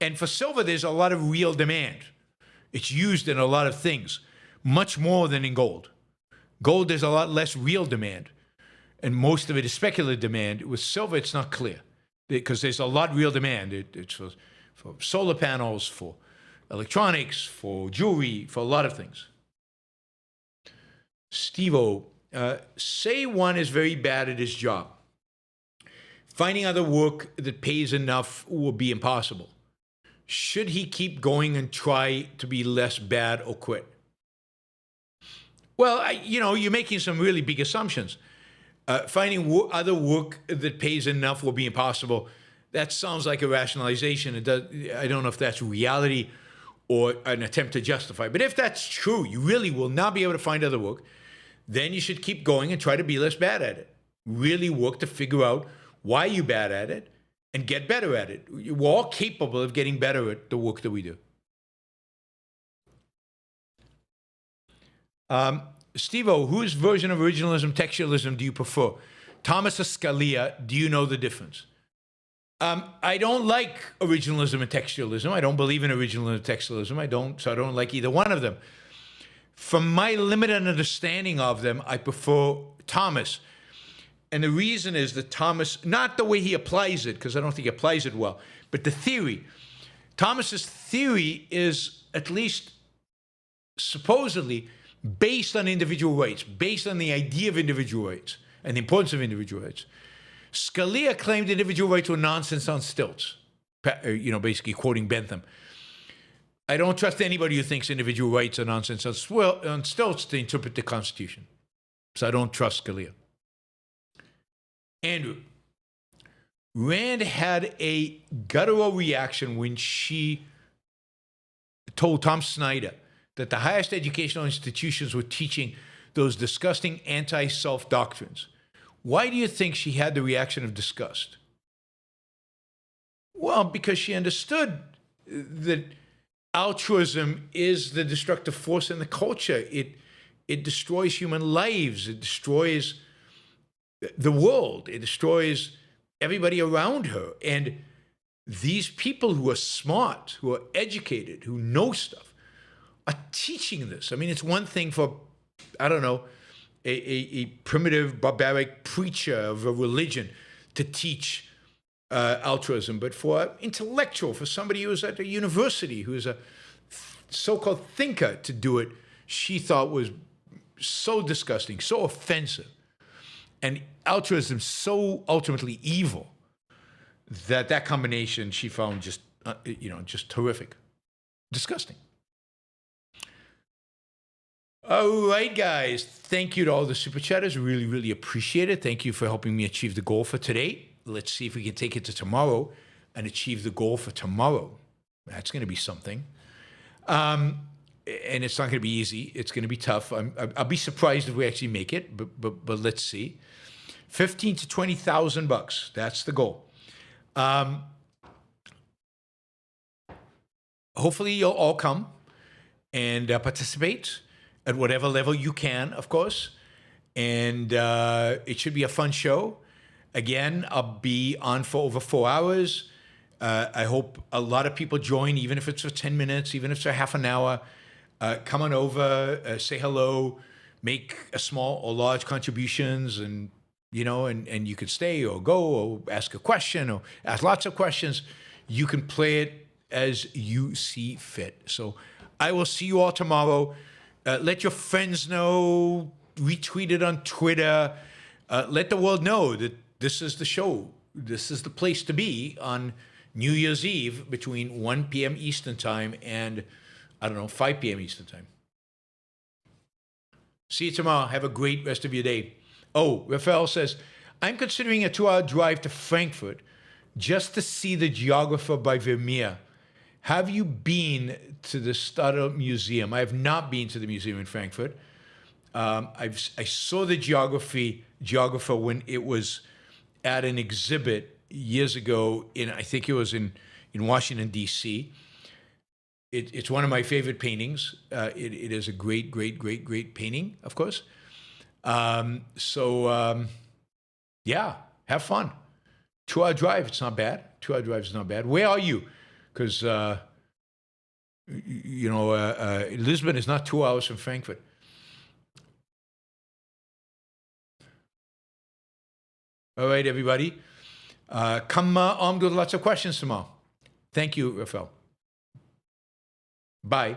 And for silver, there's a lot of real demand. It's used in a lot of things, much more than in gold. Gold, there's a lot less real demand, and most of it is speculative demand. With silver, it's not clear because there's a lot of real demand. It's for solar panels, for electronics, for jewelry, for a lot of things. Steve-O, say one is very bad at his job. Finding other work that pays enough will be impossible. Should he keep going and try to be less bad or quit? Well, you're making some really big assumptions. Finding other work that pays enough will be impossible. That sounds like a rationalization. I don't know if that's reality or an attempt to justify. But if that's true, you really will not be able to find other work, then you should keep going and try to be less bad at it. Really work to figure out why you're bad at it and get better at it. We're all capable of getting better at the work that we do. Steve-O, whose version of originalism, textualism do you prefer? Thomas or Scalia, do you know the difference? I don't like originalism and textualism. I don't believe in originalism and textualism. So I don't like either one of them. From my limited understanding of them, I prefer Thomas. And the reason is that Thomas, not the way he applies it, because I don't think he applies it well, but the theory. Thomas's theory is at least supposedly based on individual rights, based on the idea of individual rights and the importance of individual rights. Scalia claimed individual rights were nonsense on stilts, basically quoting Bentham. I don't trust anybody who thinks individual rights are nonsense on stilts to interpret the Constitution. So I don't trust Scalia. Andrew, Rand had a guttural reaction when she told Tom Snyder that the highest educational institutions were teaching those disgusting anti-self doctrines. Why do you think she had the reaction of disgust? Well, because she understood that altruism is the destructive force in the culture. It destroys human lives. It destroys the world. It destroys everybody around her. And these people who are smart, who are educated, who know stuff, are teaching this. I mean, it's one thing for, I don't know, a primitive, barbaric preacher of a religion to teach altruism, but for an intellectual, for somebody who's at a university, who's a so-called thinker to do it, she thought was so disgusting, so offensive, and altruism so ultimately evil that combination she found just terrific, disgusting. All right, guys. Thank you to all the super chatters. Really, really appreciate it. Thank you for helping me achieve the goal for today. Let's see if we can take it to tomorrow and achieve the goal for tomorrow. That's going to be something. And it's not going to be easy. It's going to be tough. I'll be surprised if we actually make it, but let's see. 15 to 20,000 bucks. That's the goal. Hopefully you'll all come and participate at whatever level you can, of course. And it should be a fun show. Again, I'll be on for over 4 hours. I hope a lot of people join, even if it's for 10 minutes, even if it's for half an hour. Come on over, say hello, make a small or large contributions, and you can stay or go or ask a question or ask lots of questions. You can play it as you see fit. So I will see you all tomorrow. Let your friends know, retweet it on Twitter. Let the world know that this is the show. This is the place to be on New Year's Eve between 1 p.m. Eastern Time and, 5 p.m. Eastern Time. See you tomorrow. Have a great rest of your day. Oh, Rafael says, I'm considering a 2-hour drive to Frankfurt just to see the geographer by Vermeer. Have you been to the Stadtart Museum? I have not been to the museum in Frankfurt. I saw the geographer when it was at an exhibit years ago I think it was in Washington, D.C. It's one of my favorite paintings. It is a great painting, of course. Yeah, have fun. 2-hour drive, it's not bad. 2-hour drive is not bad. Where are you? Because, Lisbon is not 2 hours from Frankfurt. All right, everybody. Come armed with lots of questions tomorrow. Thank you, Rafael. Bye.